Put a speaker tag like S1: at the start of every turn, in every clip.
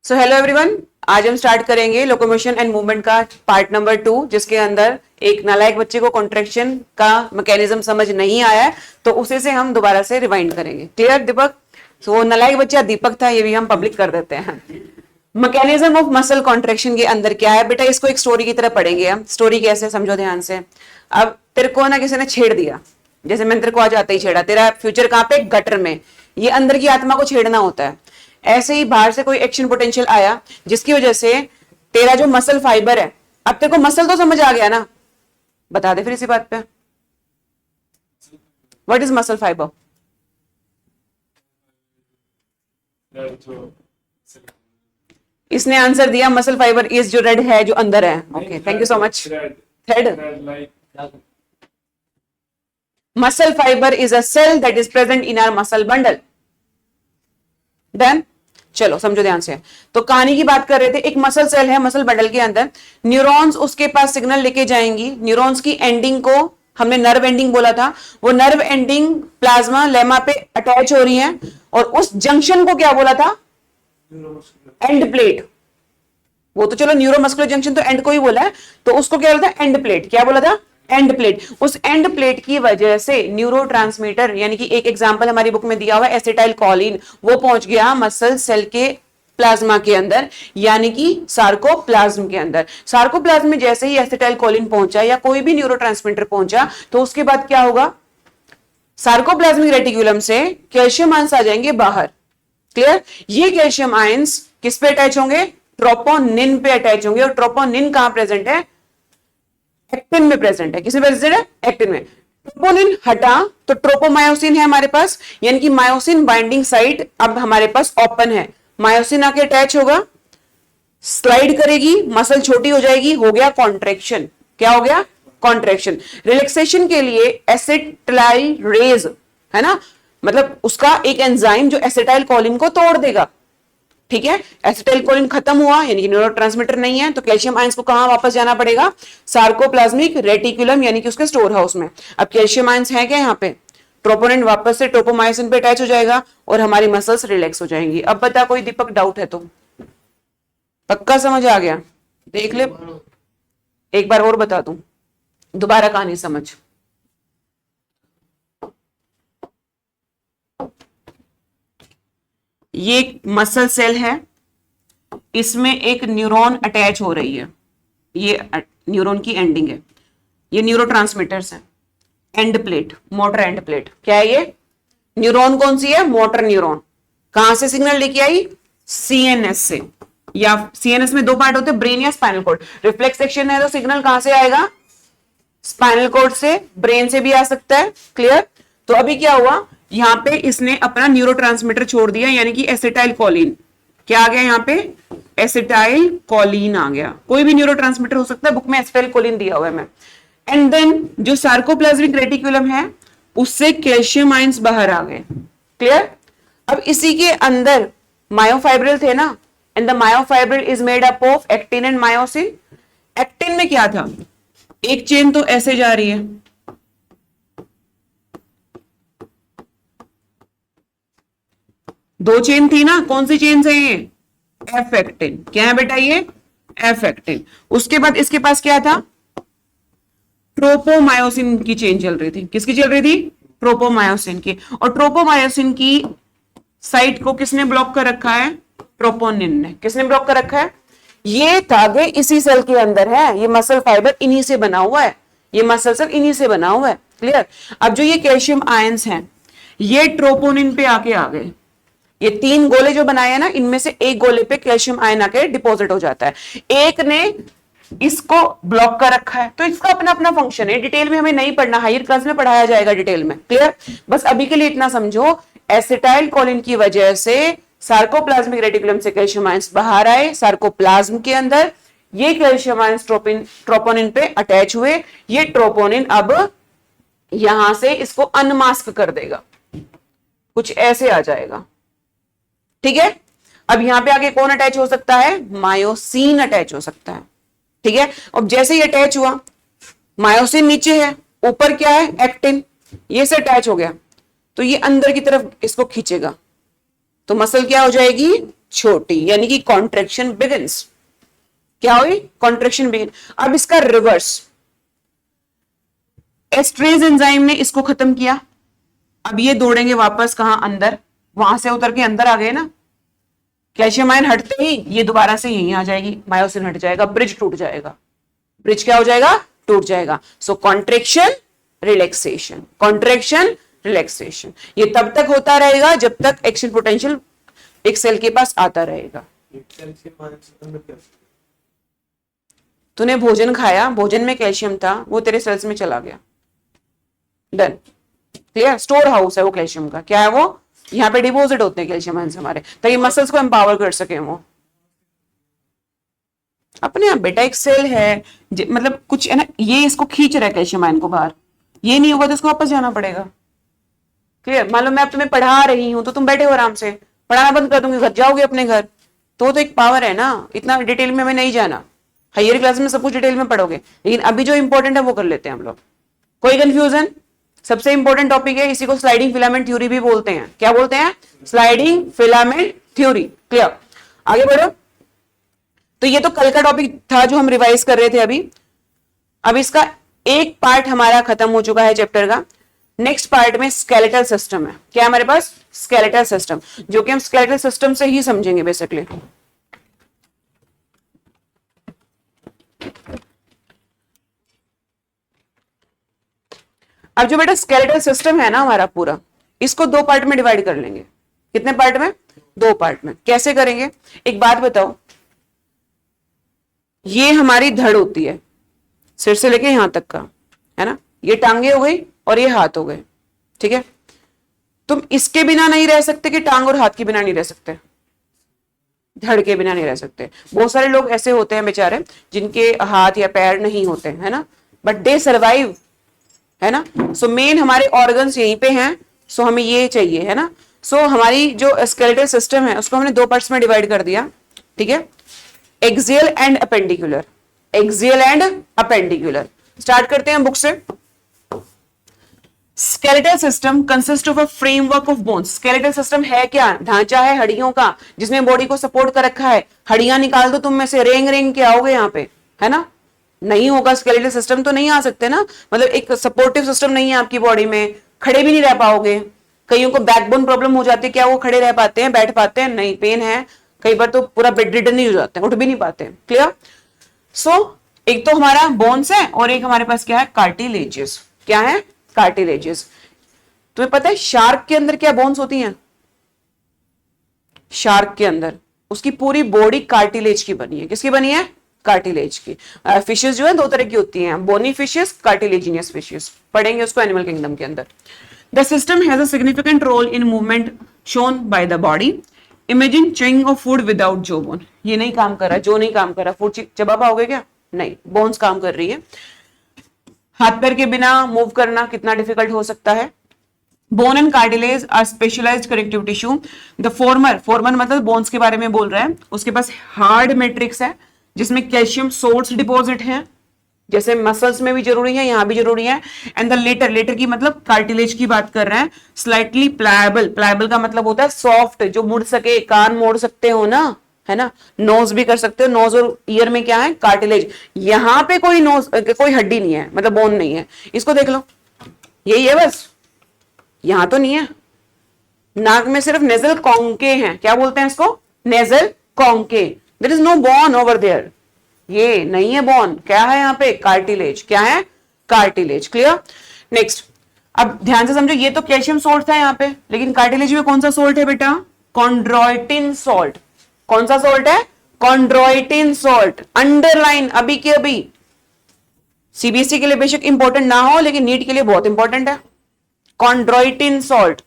S1: So hello everyone, आज हम start करेंगे लोकोमोशन एंड मूवमेंट का पार्ट नंबर 2, जिसके अंदर एक नालायक बच्चे को कॉन्ट्रैक्शन का मैकेनिज्म समझ नहीं आया है, तो उसे से हम दोबारा से रिवाइंड करेंगे। क्लियर दीपक? सो नालायक बच्चा दीपक था, ये भी हम पब्लिक कर देते हैं। मैकेनिज्म ऑफ मसल कॉन्ट्रैक्शन के अंदर क्या है बेटा, इसको एक स्टोरी की तरह पढ़ेंगे हम। स्टोरी कैसे, समझो ध्यान से। अब तेरे को ना किसी ने छेड़ दिया, जैसे मैंने तेरे को आज आते ही छेड़ा, तेरा फ्यूचर कहां पे, गटर में। ये अंदर की आत्मा को छेड़ना होता है। ऐसे ही बाहर से कोई एक्शन पोटेंशियल आया जिसकी वजह से तेरा जो मसल फाइबर है, अब तेरे को मसल तो समझ आ गया ना, बता दे फिर इसी बात पे, व्हाट इज मसल फाइबर? इसने आंसर दिया, मसल फाइबर इज जो रेड है, जो अंदर है। Okay, thank you so much. Thread, muscle fibre is a cell that is present in our muscle bundle. Then चलो समझो ध्यान से। तो कहानी की बात कर रहे थे, एक मसल सेल है मसल बंडल के अंदर, न्यूरॉन्स उसके पास सिग्नल लेके जाएंगी। न्यूरॉन्स की एंडिंग को हमने नर्व एंडिंग बोला था, वो नर्व एंडिंग प्लाज्मा लेमा पे अटैच हो रही है, और उस जंक्शन को क्या बोला था, एंड प्लेट। वो तो चलो न्यूरोमस्कुलर जंक्शन तो एंड को ही बोला है, तो उसको क्या बोला था, एंड प्लेट। क्या बोला था, एंड प्लेट। उस एंड प्लेट की वजह से न्यूरोट्रांसमीटर, यानी कि एक एग्जांपल हमारी बुक में दिया हुआ है एसिटाइल कोलिन, वो पहुंच गया मसल सेल के प्लाज्मा के अंदर, यानी कि सार्कोप्लाज्म के अंदर। सार्कोप्लाज्म में जैसे ही एसिटाइल कोलिन पहुंचा या कोई भी न्यूरोट्रांसमीटर पहुंचा, तो उसके बाद क्या होगा, सार्कोप्लाज्मिक रेटिकुलम से कैल्शियम आयंस आ जाएंगे बाहर। क्लियर? ये कैल्शियम आयंस किस पे अटैच होंगे, ट्रोपोनिन पे अटैच होंगे। और ट्रोपोनिन कहां प्रेजेंट है, एक्टिन में प्रेजेंट है। किसमें प्रेजेंट है, एक्टिन में। ट्रोपोनिन हटा तो ट्रोपोमायोसिन है हमारे पास, यानी कि मायोसिन बाइंडिंग साइट अब हमारे पास ओपन है। मायोसिन आके अटैच होगा, स्लाइड करेगी, मसल छोटी हो जाएगी, हो गया कॉन्ट्रैक्शन। क्या हो गया, कॉन्ट्रैक्शन। रिलैक्सेशन के लिए एसिटाइलरेज है ना, मतलब उसका एक एंजाइम जो एसिटाइल कोलिन को तोड़ देगा। ठीक है, एसिटाइल कोलिन खत्म हुआ, यानी कि न्यूरोट्रांसमीटर नहीं है, तो कैल्शियम आयंस को कहां वापस जाना पड़ेगा, सार्कोप्लाज्मिक रेटिकुलम, यानी कि उसके स्टोर हाउस में। अब कैल्शियम आयंस है क्या यहाँ पे, ट्रोपोनिन वापस से ट्रोपोमायोसिन पे अटैच हो जाएगा और हमारी मसल्स रिलैक्स हो जाएंगी। अब बता कोई दीपक डाउट है तो? पक्का समझ आ गया? देख ले, एक बार और बता दूं, दोबारा कहानी समझ। ये एक मसल सेल है, इसमें एक न्यूरॉन अटैच हो रही है, ये न्यूरॉन की एंडिंग है, ये न्यूरोट्रांसमीटर्स है। End plate, motor end plate. क्या है ये, न्यूरॉन कौन सी है, मोटर न्यूरॉन। कहां से सिग्नल लेके आई, सीएनएस से, या सीएनएस में दो पार्ट होते हैं, ब्रेन या स्पाइनल कॉर्ड। रिफ्लेक्स एक्शन है तो सिग्नल कहां से आएगा, स्पाइनल कॉर्ड से, ब्रेन से भी आ सकता है। क्लियर? तो अभी क्या हुआ, यहां पे इसने अपना न्यूरोट्रांसमीटर छोड़ दिया, यानी कि एसिटाइल कोलिन। क्या आ गया यहाँ पे, एसिटाइल कोलिन आ गया। कोई भी न्यूरोट्रांसमीटर हो सकता है, बुक में एसिटाइल कोलिन दिया हुआ है मैं। एंड देन जो सार्कोप्लाज्मिक रेटिकुलम है, उससे कैल्शियम आयंस बाहर आ गए। क्लियर? अब इसी के अंदर मायोफाइब्रिल थे ना, and the myofibril is made up of actin and myosin. Actin में क्या था, एक चेन तो ऐसे जा रही है, दो चेन थी ना, कौन सी चेन से ये, एफ एक्टिन। क्या है बेटा ये, एफ एक्टिन। उसके बाद इसके पास क्या था, ट्रोपोमायोसिन की चेन चल रही थी। किसकी चल रही थी, ट्रोपोमायोसिन की। और ट्रोपोमायोसिन की साइट को किसने ब्लॉक कर रखा है, ट्रोपोनिन ने। किसने ब्लॉक कर रखा है, ये धागे इसी सेल के अंदर है, ये मसल फाइबर इन्हीं से बना हुआ है, ये मसल सेल इन्हीं से बना हुआ है। क्लियर? अब जो ये कैल्शियम आयंस हैं, ये ट्रोपोनिन पे आके आ गए। ये तीन गोले जो बनाए हैं ना, इनमें से एक गोले पे कैल्शियम आयन आके डिपॉजिट हो जाता है, एक ने इसको ब्लॉक कर रखा है। तो इसका अपना अपना फंक्शन है, डिटेल में हमें नहीं पढ़ना, हायर क्लास में पढ़ाया जाएगा डिटेल में। क्लियर? बस अभी के लिए इतना समझो, एसिटाइल कोलिन की वजह से सार्कोप्लाज्मिक रेटिकुलम से कैल्शियम आयंस बाहर आए सार्कोप्लाज्म के अंदर, ये कैल्शियम आयंस ट्रोपोनिन पे अटैच हुए। ये ट्रोपोनिन अब यहां से इसको अनमास्क कर देगा, कुछ ऐसे आ जाएगा। ठीक है? अब यहां पे आगे कौन अटैच हो सकता है, मायोसिन अटैच हो सकता है। ठीक है? अब जैसे ही अटैच हुआ, मायोसिन नीचे है, ऊपर क्या है, एक्टिन, ये से अटैच हो गया, तो ये अंदर की तरफ इसको खींचेगा, तो मसल क्या हो जाएगी, छोटी, यानी कि कॉन्ट्रेक्शन बिगिंस। क्या हुई? Contraction begin. अब इसका रिवर्स, एस्ट्रेज एंजाइम ने इसको खत्म किया, अब ये दौड़ेंगे वापस कहां? अंदर, वहां से उतर के अंदर आ गए ना, कैल्शियम आयन हटते ही ये दोबारा से यहीं आ जाएगी, मायोसिन हट जाएगा, ब्रिज टूट जाएगा। ब्रिज क्या हो जाएगा? टूट जाएगा। सो कॉन्ट्रेक्शन रिलैक्सेशन, कॉन्ट्रेक्शन रिलैक्सेशन, ये तब तक होता रहेगा जब तक एक्शन पोटेंशियल एक सेल के पास आता रहेगा। तूने भोजन खाया, भोजन में कैल्शियम था, वो तेरे सेल्स में चला गया, डन, क्लियर। स्टोर हाउस है वो कैल्शियम का, क्या है वो? यहाँ पे डिपोजिट होते हैं कैल्शियम आयंस हमारे, ताकि मसल्स को एम्पावर कर सके वो अपने आप। बेटा एक सेल है, मतलब कुछ है ना, ये इसको खींच रहा है कैल्शियम आयन को बाहर, ये नहीं होगा तो इसको वापस जाना पड़ेगा, क्लियर। मान लो मैं अब तुम्हें पढ़ा रही हूं तो तुम बैठे हो आराम से, पढ़ाना बंद कर दूंगी, घर जाओगे अपने घर, तो एक पावर है ना, इतना डिटेल में हमें नहीं जाना, हायर क्लास में सब कुछ डिटेल में पढ़ोगे, लेकिन अभी जो इंपॉर्टेंट है वो कर लेते हैं हम लोग। कोई कंफ्यूजन? सबसे इंपॉर्टेंट टॉपिक है, इसी को स्लाइडिंग फिलामेंट थ्योरी भी बोलते हैं। क्या बोलते हैं? Sliding filament theory, clear. आगे बढ़ो। तो ये तो कल का टॉपिक था जो हम रिवाइज कर रहे थे अभी। अब इसका एक पार्ट हमारा खत्म हो चुका है चैप्टर का। नेक्स्ट पार्ट में स्केलेटल सिस्टम है। क्या हमारे पास? स्केलेटल सिस्टम, जो कि हम स्केलेटल सिस्टम से ही समझेंगे बेसिकली। अब जो बेटा स्केलेटल सिस्टम है ना हमारा पूरा, इसको दो पार्ट में डिवाइड कर लेंगे। कितने पार्ट में? दो पार्ट में। कैसे करेंगे? एक बात बताओ, ये हमारी धड़ होती है, सिर से लेके यहां तक का, है ना, ये टांगे हो गई और ये हाथ हो गए, ठीक है। तुम इसके बिना नहीं रह सकते कि टांग और हाथ के बिना नहीं रह सकते, धड़ के बिना नहीं रह सकते। बहुत सारे लोग ऐसे होते हैं बेचारे जिनके हाथ या पैर नहीं होते, है ना, बट दे सर्वाइव, है ना। सो मेन हमारे ऑर्गन्स यहीं पे हैं, सो हमें ये चाहिए, है ना। सो हमारी जो स्केलेटल सिस्टम है उसको हमने दो पार्ट्स में डिवाइड कर दिया, ठीक है। Axial and appendicular, axial and appendicular. Start करते हैं बुक से। Skeletal system consist of a framework of bones. Skeletal system है क्या? ढांचा है हड्डियों का, जिसमें बॉडी को सपोर्ट कर रखा है। हड्डियां निकाल दो तुम में से, रेंग रेंग के आओगे यहाँ पे, है ना। नहीं होगा स्केलेटल सिस्टम तो नहीं आ सकते ना, मतलब एक सपोर्टिव सिस्टम नहीं है आपकी बॉडी में, खड़े भी नहीं रह पाओगे। कईयों को बैकबोन प्रॉब्लम हो जाती है, क्या वो खड़े रह पाते हैं, बैठ पाते हैं? नहीं, पेन है, कई बार तो पूरा बेड रिडन ही हो जाते हैं, उठ भी नहीं पाते हैं, क्लियर। सो एक तो हमारा बोन्स है और एक हमारे पास क्या है? कार्टिलेजेस। क्या है? कार्टिलेजेस। तुम्हें पता है शार्क के अंदर क्या बोन्स होती हैं? शार्क के अंदर उसकी पूरी बॉडी कार्टिलेज की बनी है। किसकी बनी है? कार्टिलेज की। फिशेस जो है दो तरह की होती हैं, बोनी फिशेस, कार्टिलेजिनियस फिशेस, पढ़ेंगे उसको एनिमल किंगडम के अंदर। The system has a significant role in movement shown by the body. Imagine chewing of food without जो बोन। ये नहीं काम कर रहा, जो नहीं काम कर रहा, फूड चबा पाओगे क्या? नहीं, बोन्स काम कर रही है। हाथ पैर के बिना मूव करना कितना डिफिकल्ट हो सकता है। Bone and cartilage are specialised connective tissue. The former मतलब बोन्स के बारे में बोल रहा है, उसके पास हार्ड मैट्रिक्स है जिसमें कैल्शियम सोर्स डिपॉजिट है, जैसे मसल्स में भी जरूरी है, यहां भी जरूरी है। एंड द लेटर की मतलब कार्टिलेज की बात कर रहे हैं। स्लाइटली प्लायबल, प्लायबल का मतलब होता है सॉफ्ट, जो मुड़ सके, कान मोड़ सकते हो ना, है ना, नोज भी कर सकते हो। नोज और ईयर में क्या है? कार्टिलेज। यहां पे कोई नोज, कोई हड्डी नहीं है, मतलब बोन नहीं है। इसको देख लो, यही है बस, यहां तो नहीं है। नाक में सिर्फ नेजल कॉन्के हैं, क्या बोलते हैं इसको? Nasal conchae. There is no bone over there, ये नहीं है बोन। क्या है यहाँ पे? कार्टिलेज। क्या है? Cartilage, clear. नेक्स्ट, अब ध्यान से समझो, ये तो कैल्शियम सोल्ट था यहाँ पे, लेकिन कार्टिलेज में कौन सा सोल्ट है बेटा? Chondroitin salt. कौन सा सोल्ट है? Chondroitin salt. अंडरलाइन अभी के अभी। सीबीएसई के लिए बेशक इंपॉर्टेंट ना हो, लेकिन नीट के लिए बहुत इंपॉर्टेंट है। Chondroitin salt,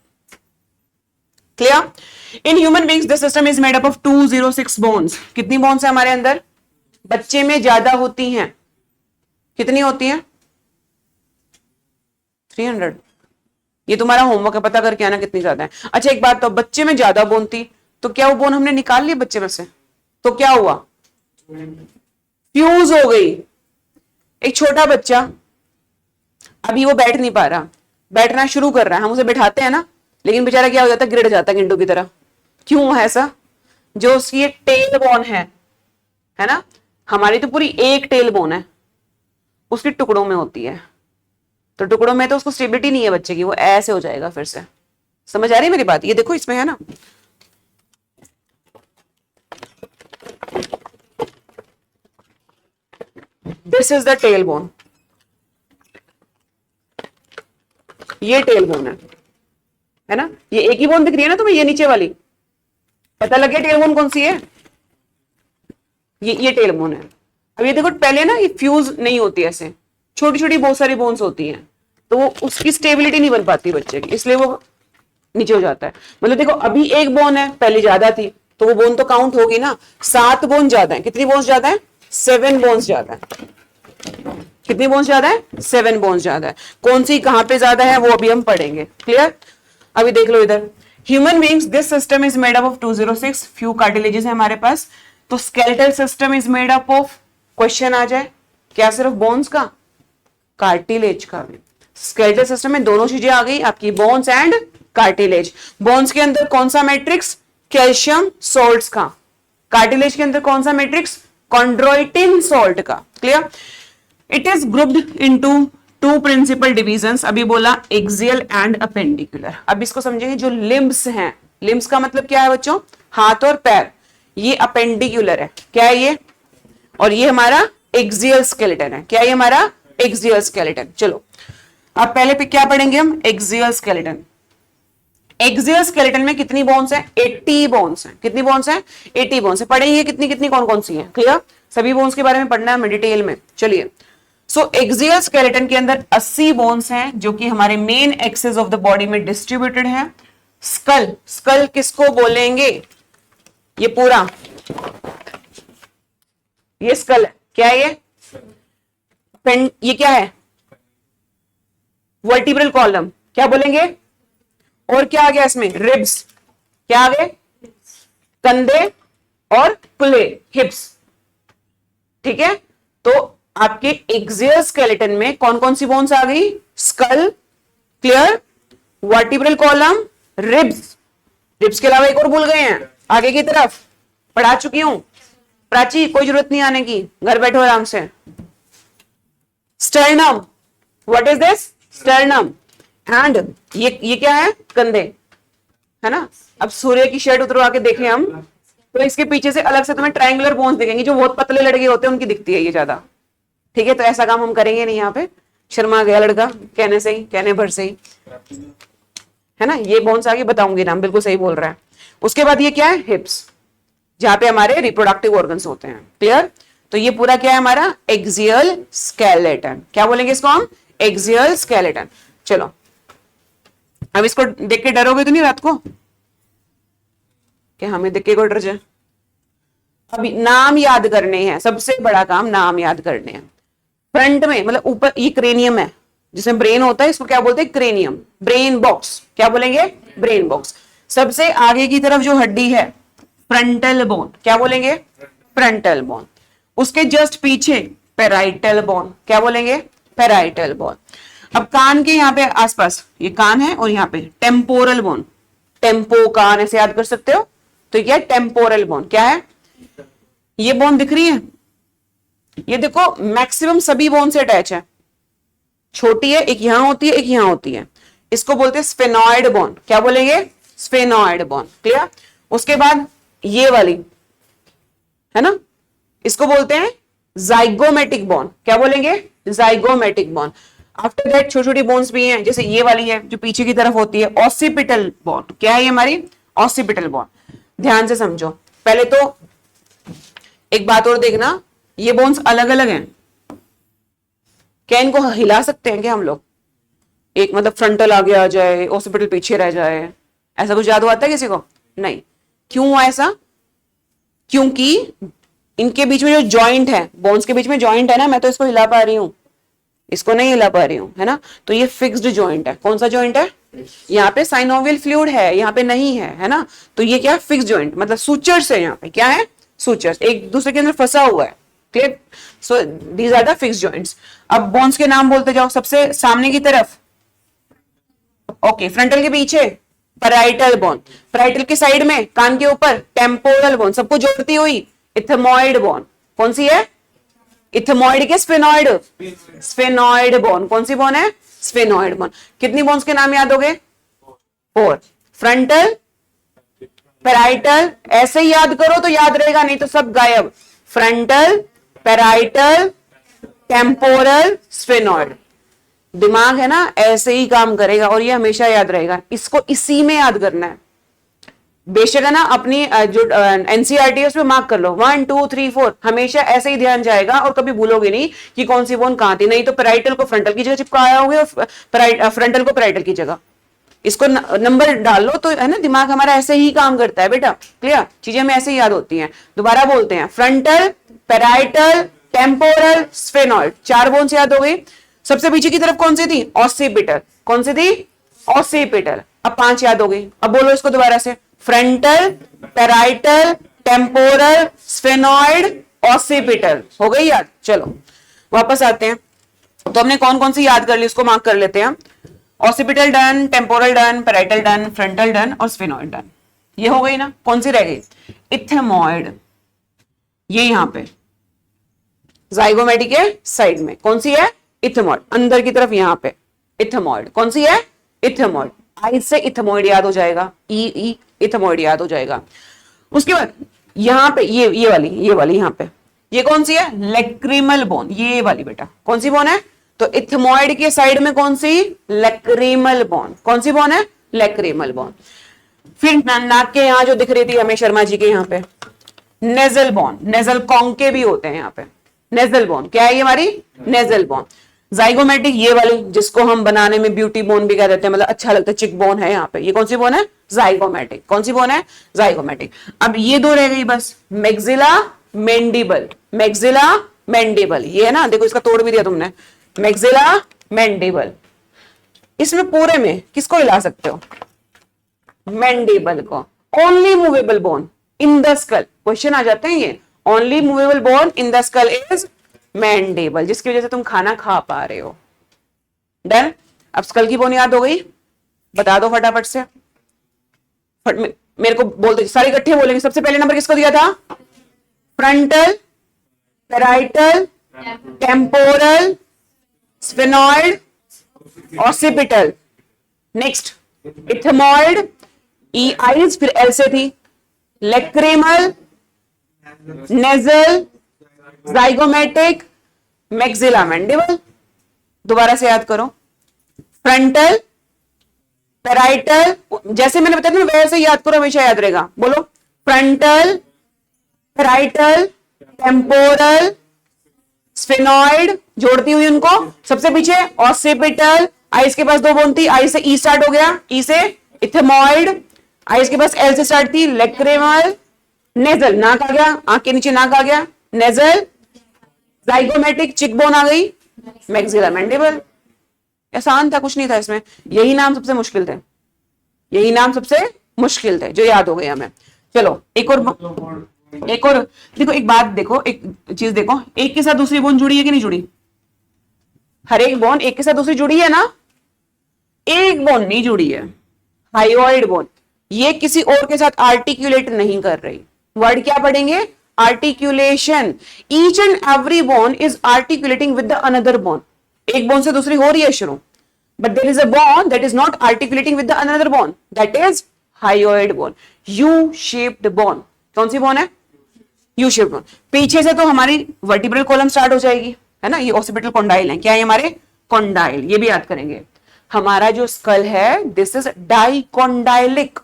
S1: clear. In human beings the system is made up of 206 bones. कितनी बोन्स है हमारे अंदर? बच्चे में ज्यादा होती हैं। कितनी होती हैं? 300। ये तुम्हारा होमवर्क है, पता करके आना कितनी ज्यादा है। अच्छा एक बात, तो बच्चे में ज्यादा बोन थी, तो क्या वो बोन हमने निकाल ली बच्चे में से? तो क्या हुआ? फ्यूज हो गई। एक छोटा बच्चा, अभी वो बैठ नहीं पा रहा, बैठना शुरू कर रहा है, हम उसे बैठाते हैं ना, लेकिन बेचारा क्या हो जाता है? गिर जाता है गेंडू की तरह। क्यों है ऐसा? जो उसकी टेल बोन है ना, हमारी तो पूरी एक टेल बोन है, उसके टुकड़ों में होती है। तो टुकड़ों में तो उसको स्टेबिलिटी नहीं है बच्चे की, वो ऐसे हो जाएगा फिर से। समझ आ रही है मेरी बात? ये देखो इसमें है ना, this is the tail bone, ये टेल बोन है ना, ये एक ही बोन दिख रही है ना तुम्हें, ये नीचे वाली, पता लग गया टेल बोन कौन सी है? ये टेल बोन है। अब ये देखो पहले ना ये फ्यूज नहीं होती, ऐसे छोटी छोटी बहुत सारी बोन्स होती हैं, तो वो उसकी स्टेबिलिटी नहीं बन पाती बच्चे की, इसलिए वो नीचे हो जाता है। मतलब देखो अभी एक बोन है, पहले ज्यादा थी, तो वो बोन तो काउंट होगी ना। 7 बोन ज्यादा है, कितनी बोन्स ज्यादा है? 7 बोन्स ज्यादा है। कितनी बोन्स ज्यादा है? 7 बोन्स ज्यादा है। कौन सी कहां पे ज्यादा है वो अभी हम पढ़ेंगे। क्लियर? अभी देख लो इधर, human beings this system is made up of 206 few cartilages है हमारे पास। तो skeletal system is made up of, question आ जाए क्या सिर्फ बोन्स का? कार्टिलेज का भी। स्केलेटल सिस्टम में दोनों चीजें आ गई आपकी, बोन्स एंड कार्टिलेज। बोन्स के अंदर कौन सा मैट्रिक्स? कैल्शियम सोल्ट्स का। कार्टिलेज के अंदर कौन सा मैट्रिक्स? कॉन्ड्रोइटिन सोल्ट का। Clear? It is grouped into 2 principal divisions. अभी बोला एक्सियल एंड अपेंडिकुलर। अब इसको समझेंगे, जो लिम्ब्स हैं, लिम्ब्स का मतलब क्या है बच्चों? हाथ और पैर। ये अपेंडिकुलर है, क्या है ये? और ये हमारा एक्सियल स्केलेटन है, क्या है ये हमारा? Axial skeleton. चलो अब पहले पे क्या पढ़ेंगे हम? Axial skeleton. एक्सियल स्केलेटन में कितनी बोन्स हैं? 80 बोन्स हैं। कितनी बोन्स हैं? 80 बोन्स है। पढ़ेंगे कितनी कितनी कौन कौन सी हैं। क्लियर? सभी बोन्स के बारे में पढ़ना है हमें डिटेल में। चलिए, सो एक्सियल स्केलेटन के अंदर 80 बोन्स हैं, जो कि हमारे main axis of the body में डिस्ट्रीब्यूटेड है। स्कल, स्कल किसको बोलेंगे? ये पूरा, ये स्कल है, क्या है ये? ये क्या है? वर्टिब्रल कॉलम, क्या बोलेंगे? और क्या आ गया इसमें? रिब्स, क्या आ गए? कंधे और कुल्ले, हिप्स। ठीक है, तो आपके एक्सियल स्केलेटन में कौन कौन सी बोन्स आ गई? Skull, clear, vertebral column, ribs. Ribs के अलावा एक और भूल गए हैं, आगे की तरफ पढ़ा चुकी हूं। प्राची, कोई जरूरत नहीं आने की, घर बैठो आराम से। Sternum, what is this? Sternum. And ये क्या है? कंधे, है ना। अब सूर्य की शेड उतरवा के देखें हम, तो इसके पीछे से अलग से तुम्हें ट्रायंगुलर बोन्स दिखेंगे, जो बहुत पतले लड़के होते हैं उनकी दिखती है ये ज्यादा। ठीक है, तो ऐसा काम हम करेंगे नहीं यहाँ पे, शर्मा गया लड़का कहने से ही, कहने भर से ही, है ना। ये बोन्स आगे बताऊंगी नाम, बिल्कुल सही बोल रहा है। उसके बाद ये क्या है? हिप्स, जहां पे हमारे रिप्रोडक्टिव ऑर्गन्स होते हैं। क्लियर? तो ये पूरा क्या है हमारा? Axial skeleton. क्या बोलेंगे इसको हम? Axial skeleton. चलो अब इसको देख के डरोगे तो नहीं रात को, कि हमें देख के कोई डर जाए? अभी नाम याद करने हैं, सबसे बड़ा काम नाम याद करने हैं। फ्रंट में मतलब ऊपर ये क्रेनियम है, जिसमें ब्रेन होता है, इसको क्या बोलते हैं? Cranium, brain box. क्या बोलेंगे? Brain box. सबसे आगे की तरफ जो हड्डी है, फ्रंटल बोन, क्या बोलेंगे? Frontal bone. उसके जस्ट पीछे पेराइटल बोन, क्या बोलेंगे? Parietal bone. अब कान के यहाँ पे आसपास, ये कान है और यहाँ पे टेम्पोरल बोन, टेम्पो कान ऐसे याद कर सकते हो। तो क्या? Temporal bone. क्या है ये? बोन दिख रही है, ये देखो मैक्सिमम सभी बोन से अटैच है। छोटी है, एक यहां होती है, एक यहां होती है, इसको बोलते हैं स्फेनॉइड बोन। क्या बोलेंगे? Sphenoid bone. क्लियर? उसके बाद ये वाली है ना, इसको बोलते हैं जाइगोमेटिक बोन। क्या बोलेंगे? Zygomatic bone. आफ्टर दैट छोटी छोटी बोन्स भी हैं, जैसे ये वाली है जो पीछे की तरफ होती है, ऑसिपिटल बोन। क्या है ये हमारी? Occipital bone. ध्यान से समझो, पहले तो एक बात और देखना, ये बोन्स अलग अलग हैं, क्या इनको हिला सकते हैं क्या हम लोग? एक मतलब फ्रंटल आगे आ जाए, ऑसिपिटल पीछे रह जाए, ऐसा कुछ जादू आता है किसी को? नहीं। क्यों हुआ ऐसा? क्योंकि इनके बीच में जो जॉइंट है, बोन्स के बीच में जॉइंट है ना, मैं तो इसको हिला पा रही हूं, इसको नहीं हिला पा रही हूं, है ना। तो ये फिक्स्ड जॉइंट है। कौन सा जॉइंट है? यहाँ पे साइनोवियल फ्लूइड है, यहाँ पे नहीं है ना। तो ये क्या? फिक्स जॉइंट, मतलब सूचर्स है। यहाँ पे क्या है? सूचर्स, एक दूसरे के अंदर फंसा हुआ है। Clear? So these are the fix joints. अब बोन्स के नाम बोलते जाओ। सबसे सामने की तरफ, ओके, फ्रंटल के पीछे पैराइटल बोन, पैराइटल के साइड में कान के ऊपर टेम्पोरल बोन, सबको जोड़ती हुई इथेमॉइड बोन। कौन सी है? इथेमॉइड के स्फेनॉइड, स्फेनॉइड बोन। कौन सी बोन है? Sphenoid bone. कितनी बोन्स के नाम याद हो गए? 4। फ्रंटल, पैराइटल, ऐसे ही याद करो तो याद रहेगा, नहीं तो सब गायब। Frontal, parietal, temporal, sphenoid. दिमाग है ना ऐसे ही काम करेगा और ये हमेशा याद रहेगा, इसको इसी में याद करना है। बेशक है ना अपनी जो एनसीईआरटी है उसमें मार्क कर लो 1 2 3 4, हमेशा ऐसे ही ध्यान जाएगा और कभी भूलोगे नहीं कि कौन सी बोन कहां थी। नहीं तो पैराइटल को फ्रंटल की जगह चिपकाया होगे और फ्रंटल को पैराइटल की जगह। इसको नंबर डाल लो तो है ना, दिमाग हमारा ऐसे ही काम करता है बेटा। क्लियर? चीजें हमें ऐसे ही याद होती हैं। दोबारा बोलते हैं, frontal, parietal, temporal, sphenoid. 4 bones याद हो गई। सबसे पीछे की तरफ कौन सी थी? ऑसिपिटल। कौन सी थी? ऑसिपिटल। अब 5 याद हो गई। अब बोलो इसको दोबारा से, frontal, parietal, temporal, sphenoid, occipital. हो गई याद? चलो वापस आते हैं। तो हमने कौन कौन सी याद कर ली उसको मार्क कर लेते हैं। Occipital done, temporal done, parietal done, frontal done और स्फेनॉइड डन। ये हो गई ना। कौन सी रह गई? इथेमॉइड। ये यहां पे जाइगोमेटिक के साइड में कौन सी है? इथेमॉइड। अंदर की तरफ यहां पे इथेमॉइड। कौन सी है? इथेमॉइड। आई से इथेमॉइड याद हो जाएगा, ई इथेमॉइड याद हो जाएगा। उसके बाद यहां पे ये वाली यहां पे ये कौन सी है? Lacrimal bone. ये वाली बेटा कौन सी बोन है? तो इथेमॉइड के साइड में कौन सी? Lacrimal bone. कौन सी बोन है? Lacrimal bone. फिर नाक के यहां जो दिख रही थी हमें शर्मा जी के यहां पे नेजल बोन, नेजल कॉन्के भी होते हैं यहां पे। नेजल बोन क्या है? ये हमारी नेजल बोन। जाइगोमेटिक ये वाली जिसको हम बनाने में ब्यूटी बोन भी कह देते हैं, मतलब अच्छा लगता है, चिक बोन है यहाँ पे। ये कौन सी बोन है? जाइगोमेटिक। कौन सी बोन है? जाइगोमेटिक। अब ये 2 रह गई बस, मैक्सिला मैंडिबल। मैक्सिला मैंडिबल ये है ना, देखो इसका तोड़ भी दिया तुमने। Maxilla mandible. इसमें पूरे में किसको हिला सकते हो? मैंडिबल को। Only movable bone in the skull. Question आ जाते हैं ये। Only movable bone in the skull is mandible, जिसकी वजह से तुम खाना खा पा रहे हो। डन। अब स्कल की बोन याद हो गई? बता दो फटाफट से। मेरे को बोलते सारे इकट्ठे बोलेंगे। सबसे पहले नंबर किसको दिया था? Frontal, parietal, temporal, sphenoid, occipital. Next ethmoid, E eyes, फिर एल से थी lacrimal, nasal, zygomatic, maxilla mandible. दोबारा से याद करो, फ्रंटल, पैराइटल, जैसे मैंने बताया था वैसे याद करो, हमेशा याद रहेगा। बोलो, फ्रंटल, पैराइटल, टेम्पोरल, स्फेनॉइड, जोड़ती हुई उनको। सबसे पीछे ऑसिपिटल, आइस के पास 2 बोन थी, आई से ई स्टार्ट हो गया, ई से इथेमॉइड, आइस के पास एल से स्टार्ट थी, लैक्रिमल, नेजल, नाक आ गया, आंख के नीचे नाक आ गया, नेजल, जाइगोमेटिक, चिक बोन आ गई, मैक्सिला मैंडिबल। आसान था, कुछ नहीं था इसमें। यही नाम सबसे मुश्किल थे, यही नाम सबसे मुश्किल थे जो याद हो गए हमें। चलो एक और देखो, एक बात देखो, एक चीज देखो, एक के साथ दूसरी बोन जुड़ी है कि नहीं जुड़ी? हर एक बोन एक के साथ दूसरी जुड़ी है ना? एक बोन नहीं जुड़ी है, हाइयोइड बोन। ये किसी और के साथ आर्टिकुलेट नहीं कर रही। वर्ड क्या पढ़ेंगे? Articulation. Each and every bone is articulating with the another bone. एक बोन से दूसरी हो रही है शुरू, but there is a bone that is not articulating with the another bone, that is hyoid bone, U shaped bone. कौन सी bone है? U shaped bone. पीछे से तो हमारी वर्टिब्रल कॉलम स्टार्ट हो जाएगी, है ना? ये ऑसिपिटल कॉन्डाइल है। क्या है हमारे? कॉन्डाइल। ये भी याद करेंगे। हमारा जो स्कल है दिस इज डाइकॉन्डाइलिक।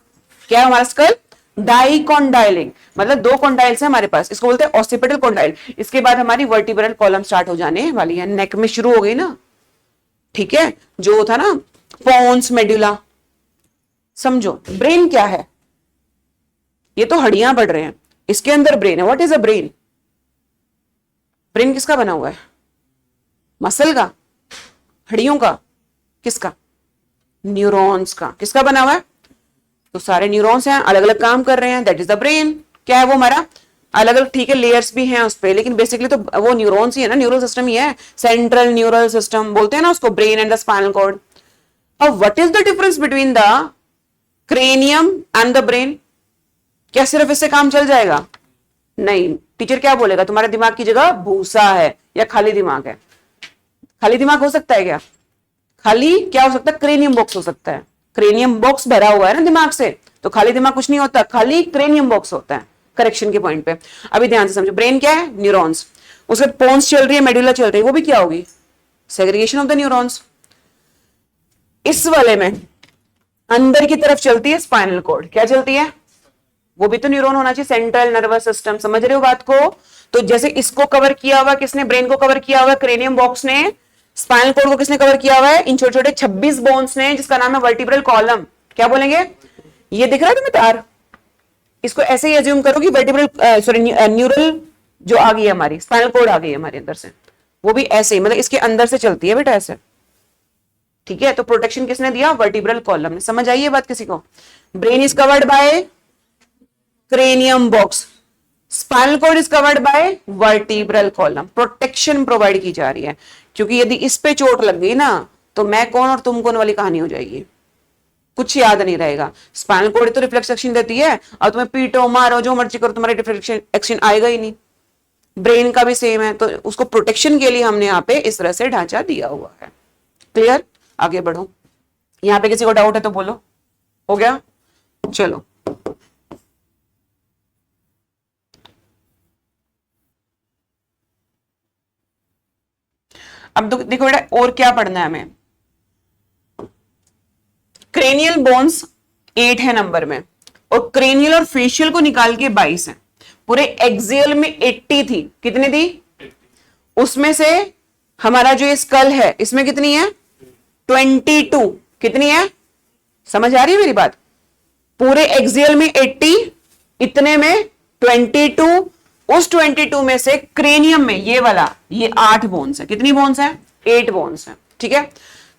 S1: क्या है हमारा स्कल? डाइकॉन्डाइलिक, मतलब 2 कॉन्डाइल्स है हमारे पास, इसको बोलते हैं ऑसिपिटल कॉन्डाइल। इसके बाद हमारी वर्टिब्रल कॉलम स्टार्ट हो जाने वाली है, नेक में शुरू हो गई ना, ठीक है? जो था ना पोन्स मेडुला। समझो ब्रेन क्या है? ये तो हड्डियां पढ़ रहे हैं, इसके अंदर ब्रेन है। What is a brain? Brain किसका बना हुआ है? मसल का? हड्डियों का? किसका? न्यूरॉन्स का। किसका बना हुआ है? तो सारे न्यूरॉन्स हैं, अलग अलग काम कर रहे हैं, दैट इज द ब्रेन। क्या है वो हमारा? अलग अलग, ठीक है, लेयर्स भी हैं उस पे, लेकिन बेसिकली तो वो न्यूरॉन्स ही है ना, न्यूरल सिस्टम ही है। सेंट्रल न्यूरल सिस्टम बोलते हैं ना उसको, brain and the spinal cord. अब what is the difference between the cranium and the brain. क्या सिर्फ इससे काम चल जाएगा? नहीं, टीचर क्या बोलेगा, तुम्हारे दिमाग की जगह भूसा है या खाली दिमाग है? खाली दिमाग हो सकता है क्या? खाली क्या हो सकता है? क्रेनियम बॉक्स हो सकता है। क्रेनियम बॉक्स भरा हुआ है ना दिमाग से, तो खाली दिमाग कुछ नहीं होता, खाली क्रेनियम बॉक्स होता है। करेक्शन के पॉइंट पे अभी ध्यान से समझो। ब्रेन क्या है? न्यूरॉन्स। उसके पोन्स चल रही है, मेडुला चल रही है, वो भी क्या होगी? Segregation of the neurons. इस वाले में अंदर की तरफ चलती है स्पाइनल कॉर्ड। क्या चलती है? वो भी तो न्यूरॉन होना चाहिए, सेंट्रल नर्वस सिस्टम। समझ रहे हो बात को? तो जैसे इसको कवर किया हुआ किसने? ब्रेन को कवर किया हुआ क्रेनियम बॉक्स ने। स्पाइनल कॉर्ड को किसने कवर किया हुआ है? इन छोटे छोटे 26 बोन्स ने, जिसका नाम है वर्टिब्रल कॉलम। क्या बोलेंगे? ये दिख रहा है तुम्हें तार? इसको ऐसे ही एज्यूम करो कि वर्टिब्रल सॉरी न्यूरल जो आ गई है हमारी, स्पाइनल कॉर्ड आ गई है हमारे अंदर से, वो भी ऐसे ही, मतलब इसके अंदर से चलती है बेटा ऐसे। ठीक है, तो प्रोटेक्शन किसने दिया? वर्टिब्रल कॉलम ने। समझ आई ये बात किसी को? Brain is covered by cranium box, spinal cord is covered by vertebral column. Protection provide की जा रही है, क्योंकि यदि इस पे चोट लग गई ना तो मैं कौन और तुम कौन वाली कहानी हो जाएगी, कुछ याद नहीं रहेगा। स्पाइनल कॉर्ड तो रिफ्लेक्स एक्शन देती है, और तुम्हें पीटो मारो जो मर्जी करो, तुम्हारे रिफ्लेक्स एक्शन आएगा ही नहीं। ब्रेन का भी सेम है, तो उसको प्रोटेक्शन के लिए हमने यहाँ पे इस तरह से ढांचा दिया हुआ है। क्लियर? आगे बढ़ो। यहाँ पे किसी को डाउट है तो बोलो। हो गया? चलो अब देखो बेटा और क्या पढ़ना है हमें। क्रेनियल बोन्स 8 है नंबर में, और क्रेनियल और फेशियल को निकाल के 22 है। पूरे एक्सियल में 80 थी। कितनी थी? उसमें से हमारा जो ये स्कल है इसमें कितनी है? 22। कितनी है? समझ आ रही है मेरी बात? पूरे एक्सियल में 80, इतने में 22। उस 22 में से क्रेनियम में ये वाला ये 8 बोन्स है। कितनी बोन्स है? 8 बोन्स है। ठीक है,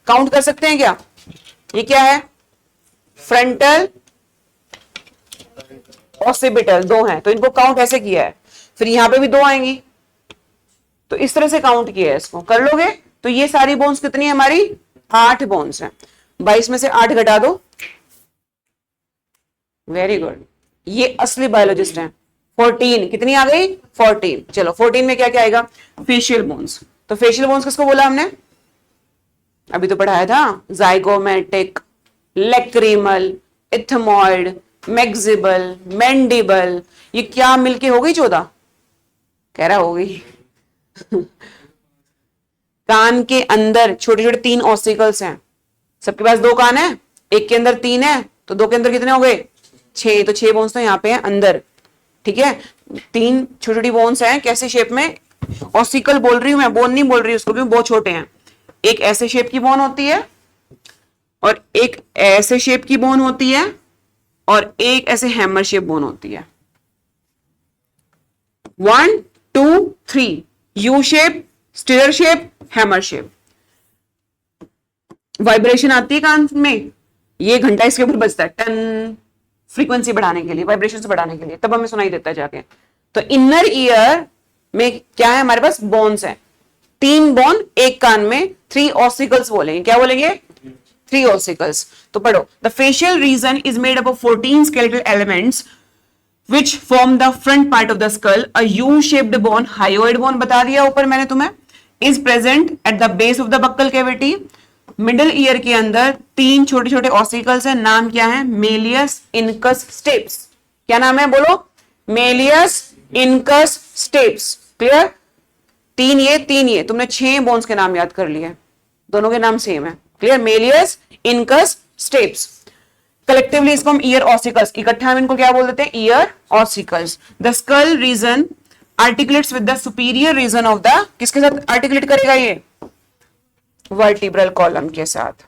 S1: काउंट कर सकते हैं क्या? ये क्या है? फ्रंटल ऑसिपिटल, 2 हैं, तो इनको काउंट ऐसे किया है। फिर यहां पे भी 2 आएंगी, तो इस तरह से काउंट किया है। इसको कर लोगे तो ये सारी बोन्स कितनी है हमारी? 8 बोन्स है। 22 में से 8 घटा दो। वेरी गुड, ये असली बायोलॉजिस्ट हैं। 14 कितनी आ गई? 14। चलो 14 में क्या क्या आएगा? Facial bones. तो फेशियल बोन्स किसको बोला हमने? अभी तो पढ़ाया था, जाइगोमेटिक, लेक्रिमल, इथमॉइड, मैक्सिबल, मैंडिबल। ये क्या मिलके हो गई 14? कह रहा हो गई। कान के अंदर छोटे छोटे 3 ऑसिकल्स हैं। सबके पास 2 कान है, एक के अंदर 3 है, तो 2 के अंदर कितने हो गए? 6। तो 6 बोन्स तो यहाँ पे है अंदर। ठीक है, 3 छोटी छोटी बोन्स हैं। कैसे शेप में? ऑसिकल बोल रही हूं मैं, बोन नहीं बोल रही उसको, क्योंकि बहुत छोटे हैं। एक ऐसे शेप की बोन होती है, और एक ऐसे शेप की बोन होती है, और एक ऐसे हैमर शेप बोन होती है। 1 2 3, U shape, स्टिलर shape, hammer shape. Vibration आती है कान में, ये घंटा इसके ऊपर बजता है, टन, फ्रीक्वेंसी बढ़ाने के लिए, वाइब्रेशन से बढ़ाने के लिए, तब हमें सुनाई देता है जाके। तो इनर ईयर में क्या है हमारे पास? बोन्स है। 3 बोन एक कान में, 3 ऑसिकल्स बोलेंगे। क्या बोलेंगे? 3 ऑसिकल्स। तो पढ़ो, the facial region is made up of 14 skeletal elements which form the front part of the skull. A U-shaped bone, hyoid bone बता दिया ऊपर मैंने तुम्हें, is present at the base of the buccal cavity. Middle ear के अंदर 3 छोटे छोटे ossicles हैं। नाम क्या है? Méliès, incus, steps. क्या नाम है? बोलो। Méliès, incus, steps. क्लियर? 3 ये तुमने 6 बोन्स के नाम याद कर लिए, दोनों के नाम सेम है। Clear? Méliès, incus, steps. Collectively इसको हम ईयर ऑसिकल्स, इकट्ठा हम इनको क्या बोल देते हैं? Ear ossicles. The skull region articulates with the superior region of the, किसके साथ आर्टिकुलेट करेगा ये? वर्टिब्रल कॉलम के साथ।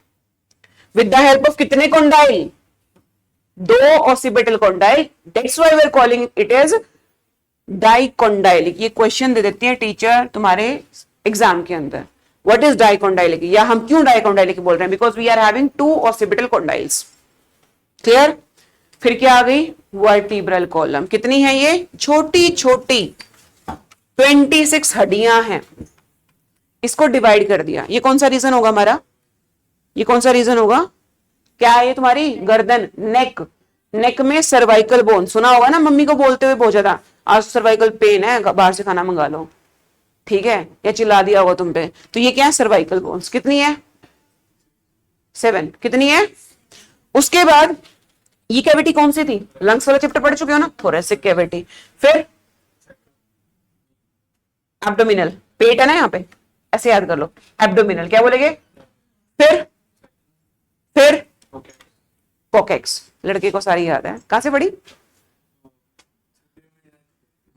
S1: विद द हेल्प ऑफ कितने condyle? 2 occipital condyle. That's why we are calling it as dicondylic. ये क्वेश्चन दे देती है टीचर तुम्हारे एग्जाम के अंदर, व्हाट इज डाइकोंडाइलिक, या हम क्यों डाइकोंडाइलिक बोल रहे हैं? Because we are having 2 occipital condyles. Clear? फिर क्या आ गई? Vertebral column. कितनी है ये? छोटी छोटी 26 हड्डियां हैं। इसको डिवाइड कर दिया। ये कौन सा रीजन होगा हमारा? ये कौन सा रीजन होगा? क्या है ये तुम्हारी गर्दन, नेक। नेक में सर्वाइकल बोन, सुना होगा ना मम्मी को बोलते हुए बहुत ज्यादा, आज सर्वाइकल पेन है बाहर से खाना मंगा लो, ठीक है, या चिल्ला दिया होगा तुम पे। तो ये क्या है, सर्वाइकल बोन्स। कितनी है, 7। कितनी है। उसके बाद ये कैविटी कौन सी थी, लंग्स वाला चैप्टर पढ़ चुके हो ना, थोरेसिक कैविटी। फिर एब्डोमिनल, पेट है ना यहाँ पे, ऐसे याद कर लो, एब्डोमिनल क्या बोलेंगे। फिर कोकेक्स, लड़के को सारी याद है, कहां से पढ़ी,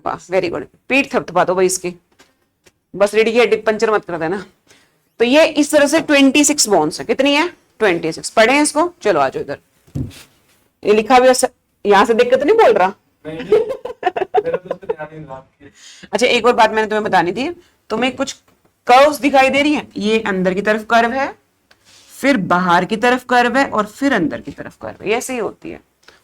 S1: वाह वेरी गुड। पीठ थपथपा दो भाई इसकी, बस रेडी की हड्डी पंचर मत कर देना। तो ये इस तरह से 26 बोन्स है। कितनी है, 26। पढ़े हैं इसको, चलो आ जाओ इधर। ये लिखा भी यहां से देख के तो नहीं बोल रहा। अच्छा एक और बात मैंने तुम्हें बतानी थी, तुम्हें कुछ कर्व्स दिखाई दे रही हैं, ये अंदर की तरफ कर्व है, फिर बाहर की तरफ कर्व है, और फिर अंदर की तरफ कर्व है, ये ऐसे ही होती है।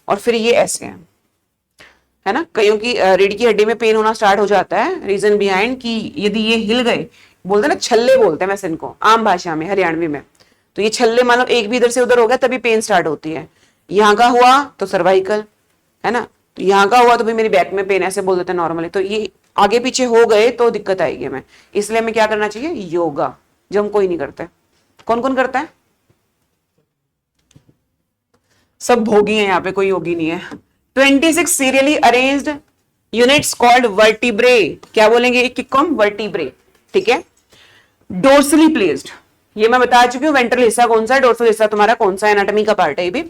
S1: और फिर ये ऐसे है ना। कईयों की रीढ़ की हड्डी में पेन होना स्टार्ट हो जाता है, रीजन बिहाइंड कि यदि ये हिल गए, बोलते हैं ना छल्ले बोलते हैं वैसे इनको आम भाषा में हरियाणवी में, तो ये छल्ले मान लो एक भी इधर से उधर हो गया तभी पेन स्टार्ट होती है। यहाँ का हुआ तो सर्वाइकल है ना, तो यहाँ का हुआ तो भाई मेरी बैक में पेन, ऐसे बोल देते हैं नॉर्मली। तो ये आगे पीछे हो गए तो दिक्कत आएगी हमें, इसलिए हमें क्या करना चाहिए, योगा, जो हम कोई नहीं करते। कौन कौन करता है, सब भोगी हैं यहाँ पे, कोई योगी नहीं है। 26 serially arranged units called vertebrae, क्या बोलेंगे, एक कॉम वर्टिब्रे, ठीक है। डोर्सली प्लेस्ड, ये मैं बता चुकी हूँ। वेंट्रल हिस्सा कौन सा है, डोर्सल हिस्सा तुम्हारा कौन सा, एनाटॉमी का पार्ट है ये भी।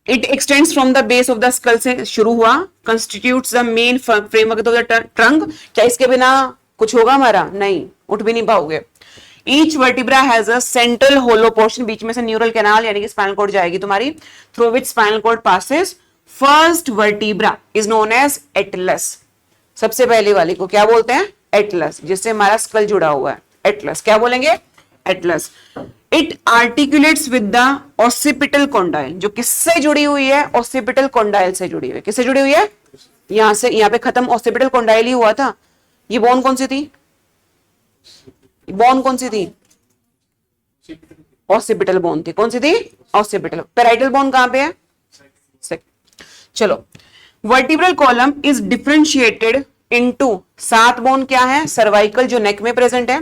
S1: It extends from the base of the skull से शुरू हुआ, constitutes the main framework of the trunk. क्या इसके बिना कुछ होगा हमारा, नहीं, उठ भी नहीं पाओगे। Each vertebra has a central hollow portion, बीच में से न्यूरल कैनाल यानी कि स्पाइनल कॉर्ड जाएगी तुम्हारी, through which spinal cord passes. First vertebra is known as atlas, सबसे पहले वाली को क्या बोलते हैं, एटलस, जिससे हमारा स्कल जुड़ा हुआ है, एटलस क्या बोलेंगे, Atlas. It articulates with the occipital condyle, जो किससे जुड़ी हुई है, ऑसिपिटल कॉन्डाइल से जुड़ी हुई है। किससे जुड़ी हुई है, यहां से, यहां पे खत्म ऑसिपिटल कॉन्डाइल ही हुआ था। ये बोन कौन सी थी, बोन कौन सी थी, ऑसिपिटल बोन थी, कौन सी थी, ऑसिपिटल। पेराइटल बोन कहां पे है, चलो। Vertebral column is differentiated into 7 bone क्या है, सर्वाइकल जो नेक में प्रेजेंट है।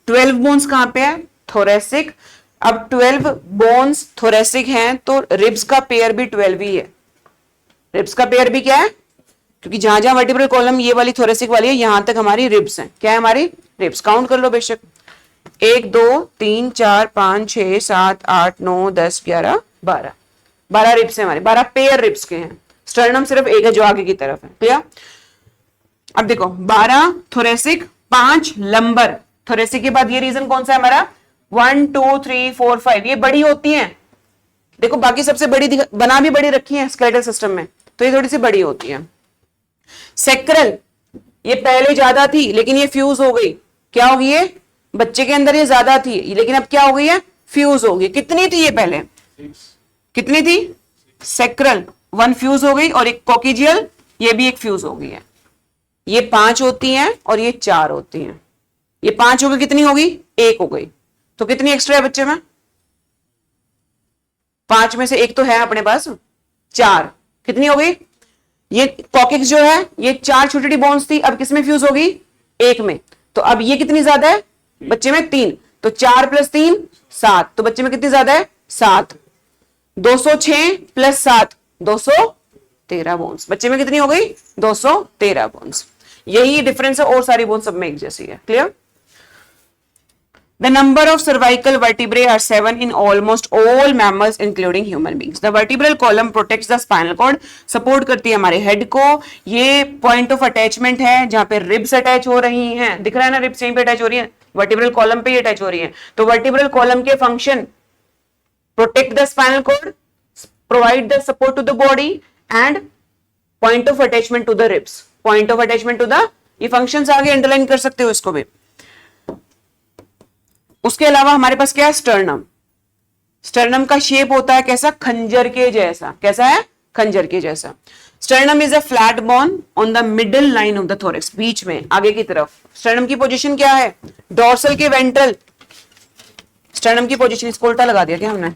S1: 12 बोन्स कहां पे है, थोरेसिक। अब 12 बोन्स थोरेसिक हैं तो रिब्स का पेयर भी 12 ही है। रिब्स का पेयर भी क्या है, क्योंकि जहां जहां वर्टिब्रल कॉलम ये वाली थोरेसिक वाली है, यहां तक हमारी रिब्स हैं। क्या है हमारी रिब्स, काउंट कर लो बेशक, 1 2 3 4 5 6 7 8 9 10 11 12, 12 रिब्स है हमारे, 12 पेयर रिब्स के हैं। स्टर्नम सिर्फ एक है जो आगे की तरफ है, क्लियर। अब देखो 12 थोरेसिक, 5 लंबर। थोरेसिक के बाद ये रीजन कौन सा है हमारा, 1 2 3 4 5, ये बड़ी होती हैं। देखो बाकी सबसे बड़ी बना भी बड़ी रखी है स्केलेटल सिस्टम में, तो ये थोड़ी सी बड़ी होती है। सेक्रल, ये पहले ज्यादा थी लेकिन ये फ्यूज हो गई, क्या हो गई है, बच्चे के अंदर ये ज्यादा थी लेकिन अब क्या हो गई है, फ्यूज हो गई। कितनी थी ये पहले, कितनी थी, सेक्रल 1 फ्यूज हो गई, और एक कोकिजियल, ये भी एक फ्यूज हो गई है। ये 5 होती हैं और ये 4 होती हैं। ये 5 हो गई, कितनी होगी, 1 हो गई, तो कितनी एक्स्ट्रा है बच्चे में, 5 में से 1 तो है अपने पास, 4, कितनी हो गई। ये कॉकेक्स जो है ये 4 छोटी छोटी बोन्स थी, अब किसमें फ्यूज हो गई, 1 में। तो अब ये कितनी ज्यादा है बच्चे में, 3, तो 4 + 3 7, तो बच्चे में कितनी ज्यादा है, 7। 206 + 7 213 बोन्स, बच्चे में कितनी हो गई, 213 बोन्स। यही डिफरेंस है, और सारी बोन्स सब में एक जैसी है, clear. The number of cervical vertebrae are 7 in almost all mammals including human beings. The vertebral column protects the spinal cord, support करती है हमारे हेड को। ये पॉइंट ऑफ अटैचमेंट है जहां पे रिब्स अटैच हो रही हैं, दिख रहा है ना, रिब्स यहीं पे अटैच हो रही है, वर्टिब्रल कॉलम पे ही अटैच हो रही है। तो वर्टिब्रल कॉलम के function, protect the spinal cord, provide the support to the body, and point of attachment to the ribs, point of attachment to the, ये फंक्शंस आगे अंडरलाइन कर सकते हो इसको भी। उसके अलावा हमारे पास क्या है, स्टर्नम। स्टर्नम का शेप होता है कैसा, खंजर के जैसा, कैसा है, खंजर के जैसा। Sternum is a flat bone on the middle line of the thorax, बीच में आगे की तरफ। स्टर्नम की पोजीशन क्या है, डोर्सल के वेंट्रल। स्टर्नम की पोजीशन, इसको उल्टा लगा दिया क्या हमने,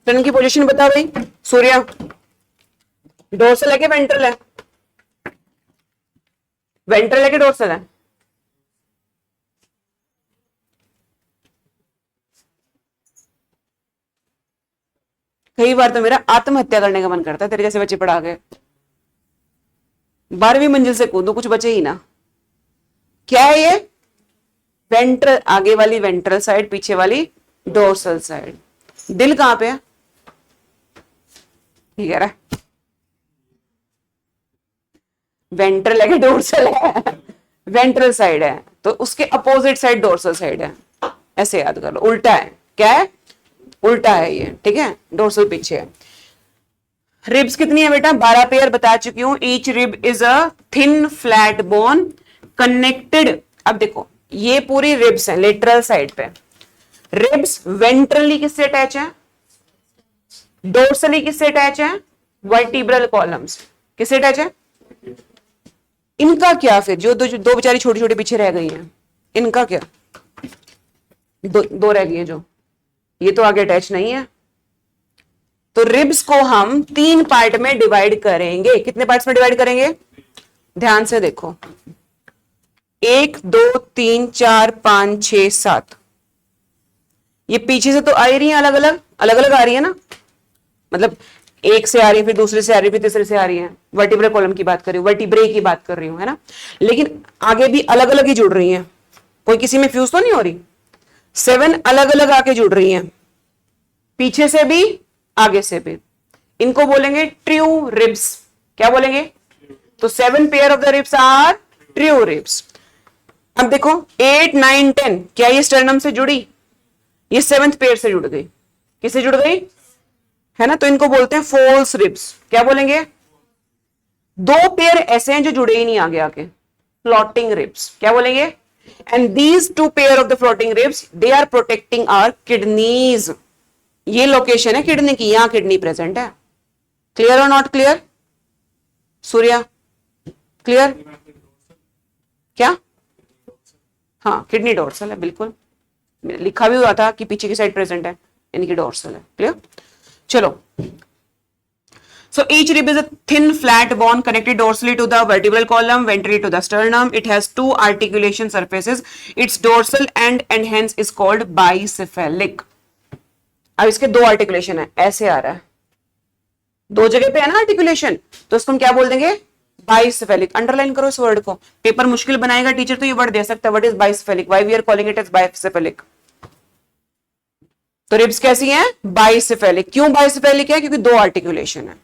S1: स्टर्नम की पोजीशन बता भाई सूर्या, डोर्सल है कि वेंट्रल है? वेंट्रल है कि डोर्सल है? कई बार तो मेरा आत्महत्या करने का मन करता है तेरे जैसे बच्चे पढ़ा गए। 12वीं मंजिल से कूदो, कुछ बचे ही ना। क्या है ये? वेंट्रल, आगे वाली वेंट्रल साइड, पीछे वाली डोर्सल साइड। दिल कहां पे है? ठीक है, वेंट्रल है कि डोर्सल है? वेंट्रल साइड है, तो उसके अपोजिट साइड डोर्सल साइड है। ऐसे याद कर लो, उल्टा है। क्या है? उल्टा है ये, ठीक है। डोर्सल पीछे है। रिब्स कितनी है बेटा? 12 पेयर बता चुकी हूं। Each rib is a thin flat bone connected. अब देखो, ये पूरी रिब्स है लेटरल साइड पे। रिब्स वेंट्रली किससे अटैच है? डोर्सली किससे अटैच है? Vertebral columns. किससे अटैच है? इनका क्या फिर? जो दो बेचारी छोटी छोटी पीछे रह गई हैं, इनका क्या? दो रह गई है जो, ये तो आगे अटैच नहीं है। तो रिब्स को हम 3 पार्ट में डिवाइड करेंगे। कितने पार्ट्स में डिवाइड करेंगे? ध्यान से देखो, 1 2 3 4 5 6 7। ये पीछे से तो आ ही रही है, अलग अलग आ रही है ना, मतलब एक से आ रही है, फिर दूसरे से आ रही है, फिर तीसरे से आ रही है। वर्टिब्रल कॉलम की बात कर रही हूँ, वर्टिब्रे की बात कर रही हूँ, है ना। लेकिन आगे भी अलग अलग ही जुड़ रही हैं, कोई किसी में फ्यूज तो नहीं हो रही। 7 अलग अलग आके जुड़ रही हैं, पीछे से भी आगे से भी। इनको बोलेंगे ट्रू रिब्स। क्या बोलेंगे? तो 7 pair of the ribs are true ribs. अब देखो 8 9 10, क्या ये स्टर्नम से जुड़ी? ये 7th पेयर से जुड़ गई। किससे जुड़ गई? है ना, तो इनको बोलते हैं फॉल्स रिब्स। क्या बोलेंगे? 2 पेयर ऐसे हैं जो जुड़े ही नहीं आगे आके, फ्लोटिंग रिब्स। क्या बोलेंगे? And these 2 pair of the floating ribs, they are protecting our kidneys. ये लोकेशन है किडनी की, यहां किडनी प्रेजेंट है। क्लियर और नॉट क्लियर? सूर्या क्लियर? क्या? हाँ, किडनी डोर्सल है, बिल्कुल लिखा भी हुआ था कि पीछे की साइड प्रेजेंट है, इनकी डोर्सल है। क्लियर? चलो, so each rib is a thin flat bone connected dorsally to the vertebral column, ventrally to the sternum. It has 2 articulation surfaces. Its dorsal end and hence is called bicephalic. अब इसके 2 articulation है, ऐसे आ रहा है, 2 जगह पे है ना आर्टिकुलेशन, तो इसको हम क्या बोल देंगे? बाइसेफेलिक। अंडरलाइन करो इस वर्ड को, पेपर मुश्किल बनाएगा टीचर तो ये वर्ड दे सकता है, what is bicephalic, why we are calling it as bicephalic. तो रिब्स कैसी हैं? बाइसेफेलिक। क्यों बाइसेफेलिक है? क्योंकि 2 आर्टिकुलेशन है।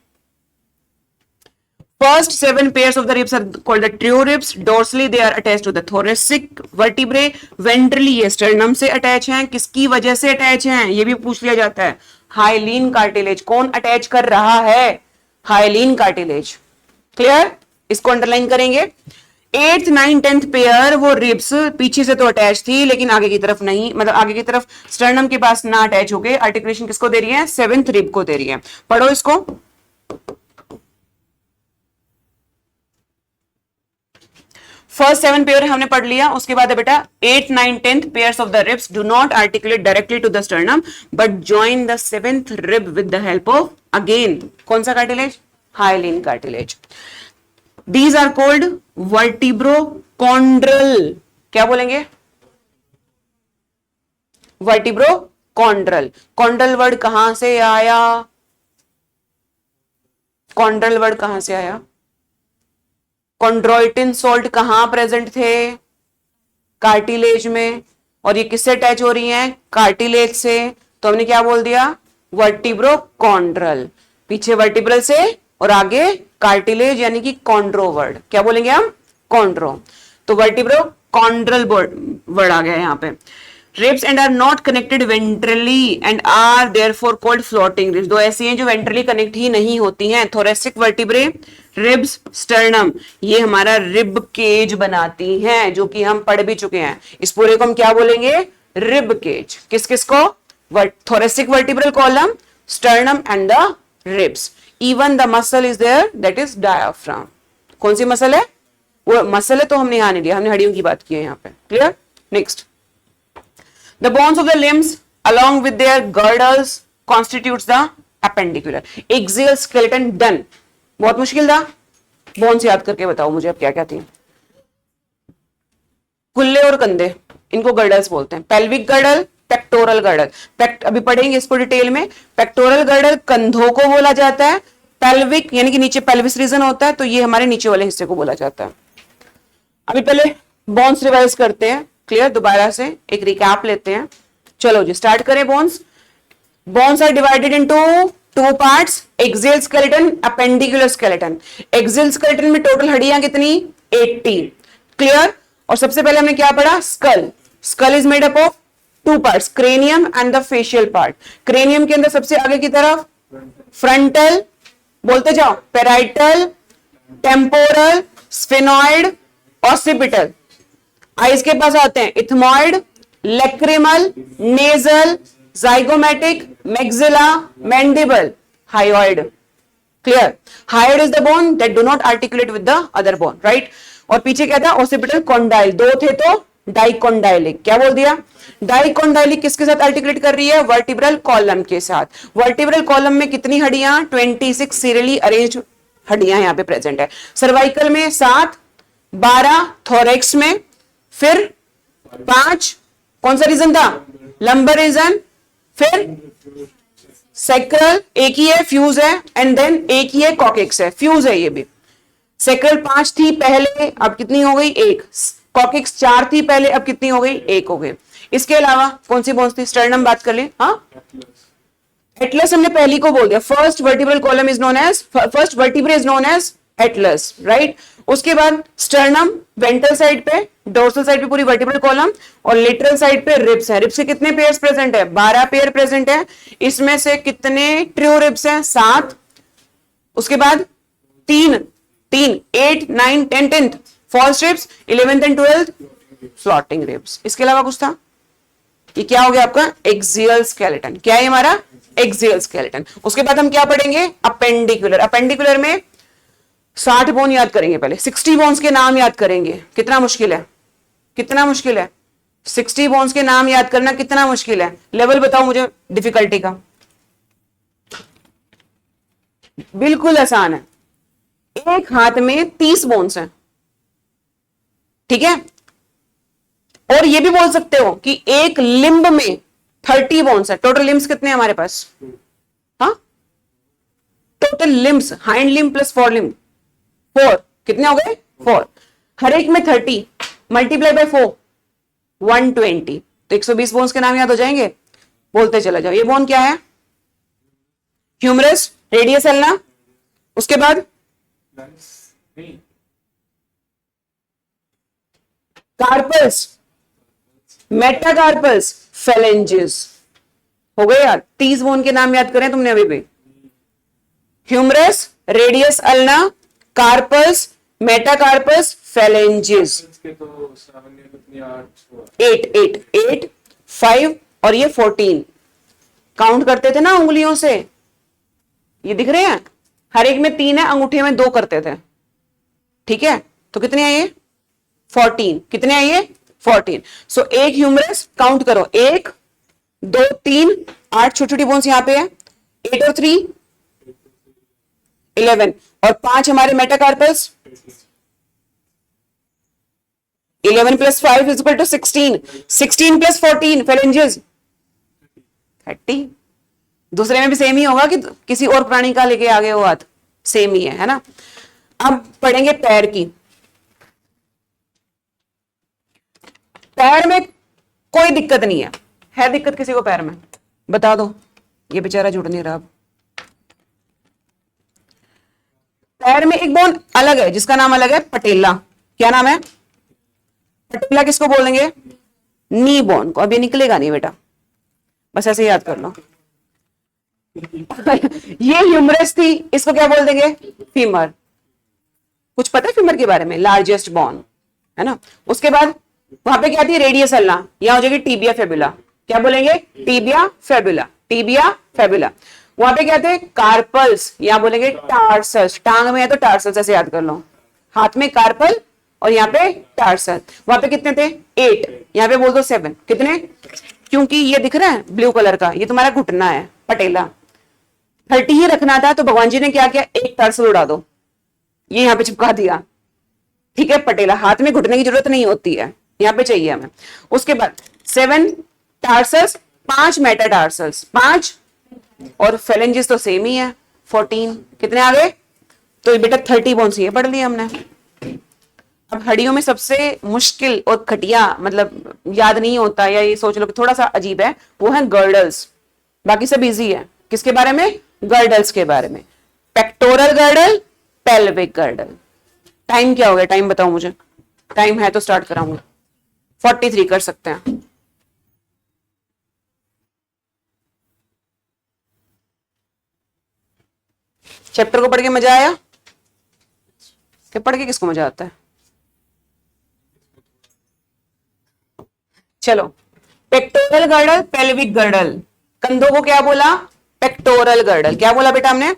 S1: First 7 pairs of the ribs are called the true ribs. Dorsally they are attached to the thoracic vertebrae. Ventrally ये sternum से attach हैं। किसकी वजह से अटैच हैं? ये भी पूछ लिया जाता है। Hyaline cartilage. कौन अटैच कर रहा है? Hyaline cartilage. क्लियर? इसको अंडरलाइन करेंगे। 8th 9th 10th पेयर वो रिब्स पीछे से तो अटैच थी, लेकिन आगे की तरफ नहीं, मतलब आगे की तरफ स्टर्नम के पास ना अटैच हो गए। आर्टिकुलेशन किसको दे रही है? 7th रिब को दे रही है। पढ़ो इसको। फर्स्ट 7 पेयर हमने पढ़ लिया, उसके बाद है बेटा 8 9 10th pairs of the ribs do not articulate directly to the sternum but join the 7th rib with the help of again कौन सा cartilage? Hyaline cartilage. These are called vertebrochondral. क्या बोलेंगे? Vertebrochondral. कॉन्ड्रल वर्ड कहां से आया? Chondral word कहां से आया? कॉन्ड्रोइटिन सोल्ट कहां प्रेजेंट थे? कार्टिलेज में। और ये किससे अटैच हो रही हैं? कार्टिलेज से। तो हमने क्या बोल दिया? वर्टिब्रोकॉन्ड्रल। पीछे वर्टिब्रल से और आगे कार्टिलेज, यानी कि कॉन्ड्रो वर्ड। क्या बोलेंगे हम? कॉन्ड्रो। तो वर्टिब्रोकॉन्ड्रल वर्ड आ गया यहां पे। Ribs and are not connected ventrally and are therefore called floating ribs. 2 ऐसी हैं जो वेंट्रली कनेक्ट ही नहीं होती हैं। थोरेसिक वर्टिब्रे, रिब्स, स्टर्नम, ये हमारा रिब केज बनाती हैं, जो कि हम पढ़ भी चुके हैं। इस पूरे को हम क्या बोलेंगे? Rib cage. किस किस को? Thoracic vertebral column, sternum and the ribs. Even the muscle is there, that is diaphragm. कौन सी मसल है? वो मसल है तो हमने यहां नहीं लिया, हमने हड्डियों की बात की है यहां पे। Clear? Next, the bones of the limbs along with their girdles constitutes the appendicular. Axial skeleton done. बहुत मुश्किल था। बोन्स याद करके बताओ मुझे अब क्या क्या थी। कुल्ले और कंधे, इनको गर्डल्स बोलते हैं। Pelvic girdle, pectoral girdle. अभी पढ़ेंगे इसको डिटेल में। पेक्टोरल गर्डल कंधों को बोला जाता है। पेल्विक यानी कि नीचे पेल्विस रीजन होता है, तो ये हमारे नीचे वाले हिस्से को बोला जाता है। अभी पहले बोन्स रिवाइज करते हैं। क्लियर, दोबारा से एक रिकैप लेते हैं। चलो जी स्टार्ट करें। Bones are divided into two parts, axial skeleton, appendicular skeleton. Axial skeleton में टोटल हड्डियां कितनी? 80। क्लियर। और सबसे पहले हमने क्या पढ़ा? Skull is made up of two parts, cranium and the facial part. Cranium के अंदर सबसे आगे की तरफ फ्रंटल, बोलते जाओ, parietal, temporal, sphenoid, occipital. Eyes के पास आते हैं ethmoid, lacrimal, nasal, zygomatic, maxilla, mandible, hyoid. Clear. Hyoid is the bone that do not articulate with the other bone, right. और पीछे क्या था? Occipital, condyle. दो थे तो डाइकोंडाइलिक। क्या बोल दिया? डाइकोंडाइलिक किसके साथ आर्टिकुलेट कर रही है? वर्टिब्रल कॉलम के साथ। वर्टिब्रल कॉलम में कितनी हड्डियां? 26 सीरियली अरेंज हड्डियां यहां पे प्रेजेंट है। सर्वाइकल में 7, 12 थोरेक्स में, फिर 5 कौन सा रीजन था? लंबर रीजन, फिर सैक्रल एक ही है, फ्यूज है, एंड देन एक ही है, कॉकेक्स है, फ्यूज है ये भी। सैक्रल 5 थी पहले, अब कितनी हो गई? 1। कॉकेक्स 4 थी पहले, अब कितनी हो गई? 1 हो गई। इसके अलावा कौन सी बोन्स थी? स्टर्नम बात कर ली। हाँ, एटलस हमने पहली को बोल दिया। First vertebral column is known as, first vertebrae is known as atlas, right. उसके बाद स्टर्नम वेंट्रल साइड पे, डोर्सल साइड पे पूरी वर्टिब्रल कॉलम, और लेटरल साइड पे रिब्स है। रिब्स के कितने पेयर्स प्रेजेंट है? 12 पेयर प्रेजेंट है। इसमें से कितने ट्रियो रिब्स हैं? 7। उसके बाद 3, 8, 9, 10, 10th false ribs, 11th and 12th floating ribs. इसके अलावा कुछ था? ये क्या हो गया आपका? Axial skeleton. क्या है हमारा? Axial skeleton. उसके बाद हम क्या पढ़ेंगे? अपेंडिकुलर। अपेंडिकुलर में 60 बोन याद करेंगे पहले। 60 बोन्स के नाम याद करेंगे। कितना मुश्किल है? कितना मुश्किल है? 60 बोन्स के नाम याद करना कितना मुश्किल है? लेवल बताओ मुझे डिफिकल्टी का। बिल्कुल आसान है। एक हाथ में 30 बोन्स हैं, ठीक है। और ये भी बोल सकते हो कि एक लिम्ब में 30 बोन्स है। टोटल लिम्स कितने हैं हमारे पास? हाँ, total limbs, hind limb plus four limb, 4। कितने हो गए? 4। हर एक में 30 मल्टीप्लाई बाय 4, 120। तो 120 बोन्स के नाम याद हो जाएंगे। बोलते चले जाओ। ये बोन क्या है? ह्यूमरस, रेडियस अल्ना, उसके बाद कार्पल्स, मेटाकार्पल्स, फेलेंजेस। हो गए यार? 30 बोन के नाम याद करें तुमने अभी भी। Humerus, radius ulna, carpals, metacarpus, phalanges. 8, 5 और ये 14। काउंट करते थे ना उंगलियों से, ये दिख रहे हैं? हर एक में 3 है, अंगूठे में 2 करते थे, ठीक है। तो कितने आए? 14। कितने आए? 14। सो एक ह्यूमरस, काउंट करो, 1, 2, 3, 8 छोटी छोटी बोन्स यहां पे है। 8 और 3 11, और 5 हमारे मेटाकार्पस। 11 + 5 = 16, 16 + 14 फेलेंजेस 30। दूसरे में भी सेम ही होगा कि किसी और प्राणी का लेके आगे हो हाथ? सेम ही है ना। अब पढ़ेंगे पैर की। पैर में कोई दिक्कत नहीं है दिक्कत किसी को पैर में? बता दो। ये बेचारा जुड़ नहीं रहा। पैर में एक बोन अलग है जिसका नाम अलग है, पटेला। क्या नाम है? पटेला किसको बोलेंगे? नी बोन को। अब ये निकलेगा नहीं बेटा, बस ऐसे याद कर लो। ये ह्यूमरस थी, इसको क्या बोल देंगे? फीमर। कुछ पता है फीमर के बारे में? लार्जेस्ट बोन है ना। उसके बाद वहां पे क्या थी? Radius ulna. यहां हो जाएगी टीबिया फेबुला। क्या बोलेंगे? Tibia fabula, tibia fabula. वहां पे क्या थे? कार्पल्स। यहां बोलेंगे टार्सस। टांग में है तो टार्सस, ऐसे याद कर लो। हाथ में कार्पल और यहाँ पे टार्सल। वहां पे कितने थे? 8। यहाँ पे बोल दो 7। कितने? क्योंकि ये दिख रहा है ब्लू कलर का, ये तुम्हारा घुटना है, पटेला। 30 ही रखना था तो भगवान जी ने क्या किया, एक टार्सल उड़ा दो, ये यहां पे चिपका दिया, ठीक है। पटेला, हाथ में घुटने की जरूरत नहीं होती है, यहां पे चाहिए हमें। उसके बाद 7 टार्सल्स, 5 मेटाटार्सल्स, 5 और फेलेंजेस तो सेम ही है 14, कितने आ गए, तो बेटा 30 बोन्स ये पढ़ लिया हमने। अब हड्डियों में सबसे मुश्किल और घटिया, मतलब याद नहीं होता या ये सोच लो कि थोड़ा सा अजीब है, वो है गर्डल्स। बाकी सब इजी है, किसके बारे में, गर्डल्स के बारे में। Pectoral girdle, pelvic girdle. Time क्या हो गया, टाइम बताओ मुझे, टाइम है तो स्टार्ट कराऊंगा। 43 कर सकते हैं। चैप्टर को पढ़ के मजा आया, कि पढ़ के किसको मजा आता है। चलो, पेक्टोरल गर्डल, पेल्विक गर्डल। कंधों को क्या बोला, पेक्टोरल गर्डल। क्या बोला बेटा हमने,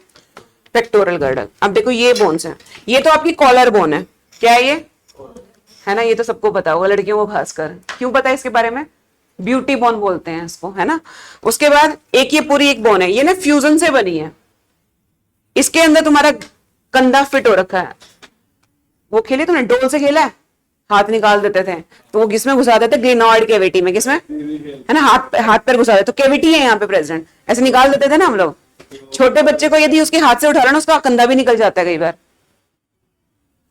S1: पेक्टोरल गर्डल। अब देखो ये बोन्स है, ये तो आपकी कॉलर बोन है, क्या है ये, है ना, ये तो सबको पता होगा, लड़कियों को खासकर। क्यों पता है इसके बारे में, ब्यूटी बोन बोलते हैं इसको, है ना। उसके बाद एक ये पूरी एक बोन है, ये ना फ्यूजन से बनी है, इसके अंदर तुम्हारा कंधा फिट हो रखा है। वो खेले तुमने, डोल से खेला है, हाथ निकाल देते थे तो वो किसमें घुसा देते, ग्लिनॉइड कैविटी में, किसमें, है ना, हाथ हाथ पैर घुसा देते, तो कैविटी है यहाँ पे प्रेजेंट, ऐसे निकाल देते थे ना हम लोग। छोटे बच्चे को यदि उसके हाथ से उठा लेना, उसका कंधा भी निकल जाता है कई बार।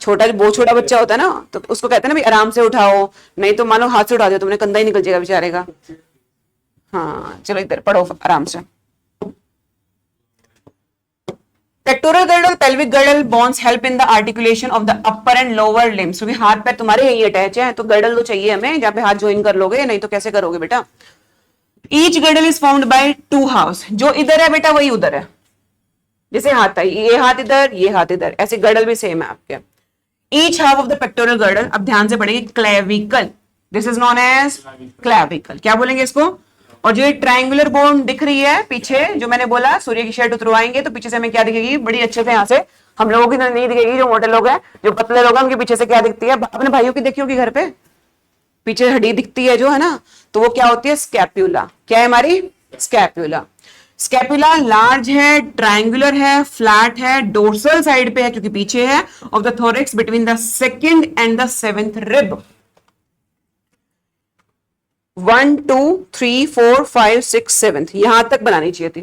S1: छोटा, बहुत छोटा बच्चा होता है ना, तो उसको कहते हैं ना भाई आराम से उठाओ, नहीं तो मानो हाथ से उठा दिया तुमने, कंधा ही निकल जाएगा बेचारे का। हाँ चलो इधर पढ़ो आराम से। Pectoral girdle, pelvic girdle bones help in the articulation of the upper and lower limbs. क्योंकि हाथ पैर तुम्हारे यही अटैच है, तो गर्डल तो चाहिए हमें जहां पे हाथ ज्वाइन कर लोगे, नहीं तो कैसे करोगे बेटा। Each girdle is found by 2 halves. जो इधर है बेटा वही उधर है, जैसे हाथ है, ये हाथ इधर, ये हाथ इधर, ऐसे गर्डल भी सेम है आपके। Each half of the pectoral girdle, अब ध्यान से पढ़ेंगे, clavicle, this is known as clavicle. क्या बोलेंगे इसको। और जो ये ट्रायंगुलर बोन दिख रही है पीछे, जो मैंने बोला सूर्य की शर्ट उतरवाएंगे तो पीछे से हमें क्या दिखेगी, बड़ी अच्छे से यहाँ से, हम लोगों की नहीं दिखेगी, जो मोटे लोग हैं, जो पतले लोग हैं, उनके पीछे से क्या दिखती है, अपने भाइयों की देखी होगी घर पे, पीछे हड्डी दिखती है जो, है ना, तो वो क्या होती है, स्कैप्यूला। क्या है हमारी, स्कैप्यूला। स्कैपुला लार्ज है, ट्रायंगुलर है, फ्लैट है, डोर्सल साइड पे है क्योंकि पीछे है, of the thorax between the second and the 7th rib. 1 2 3 4 5 6 7 यहां तक बनानी चाहिए थी,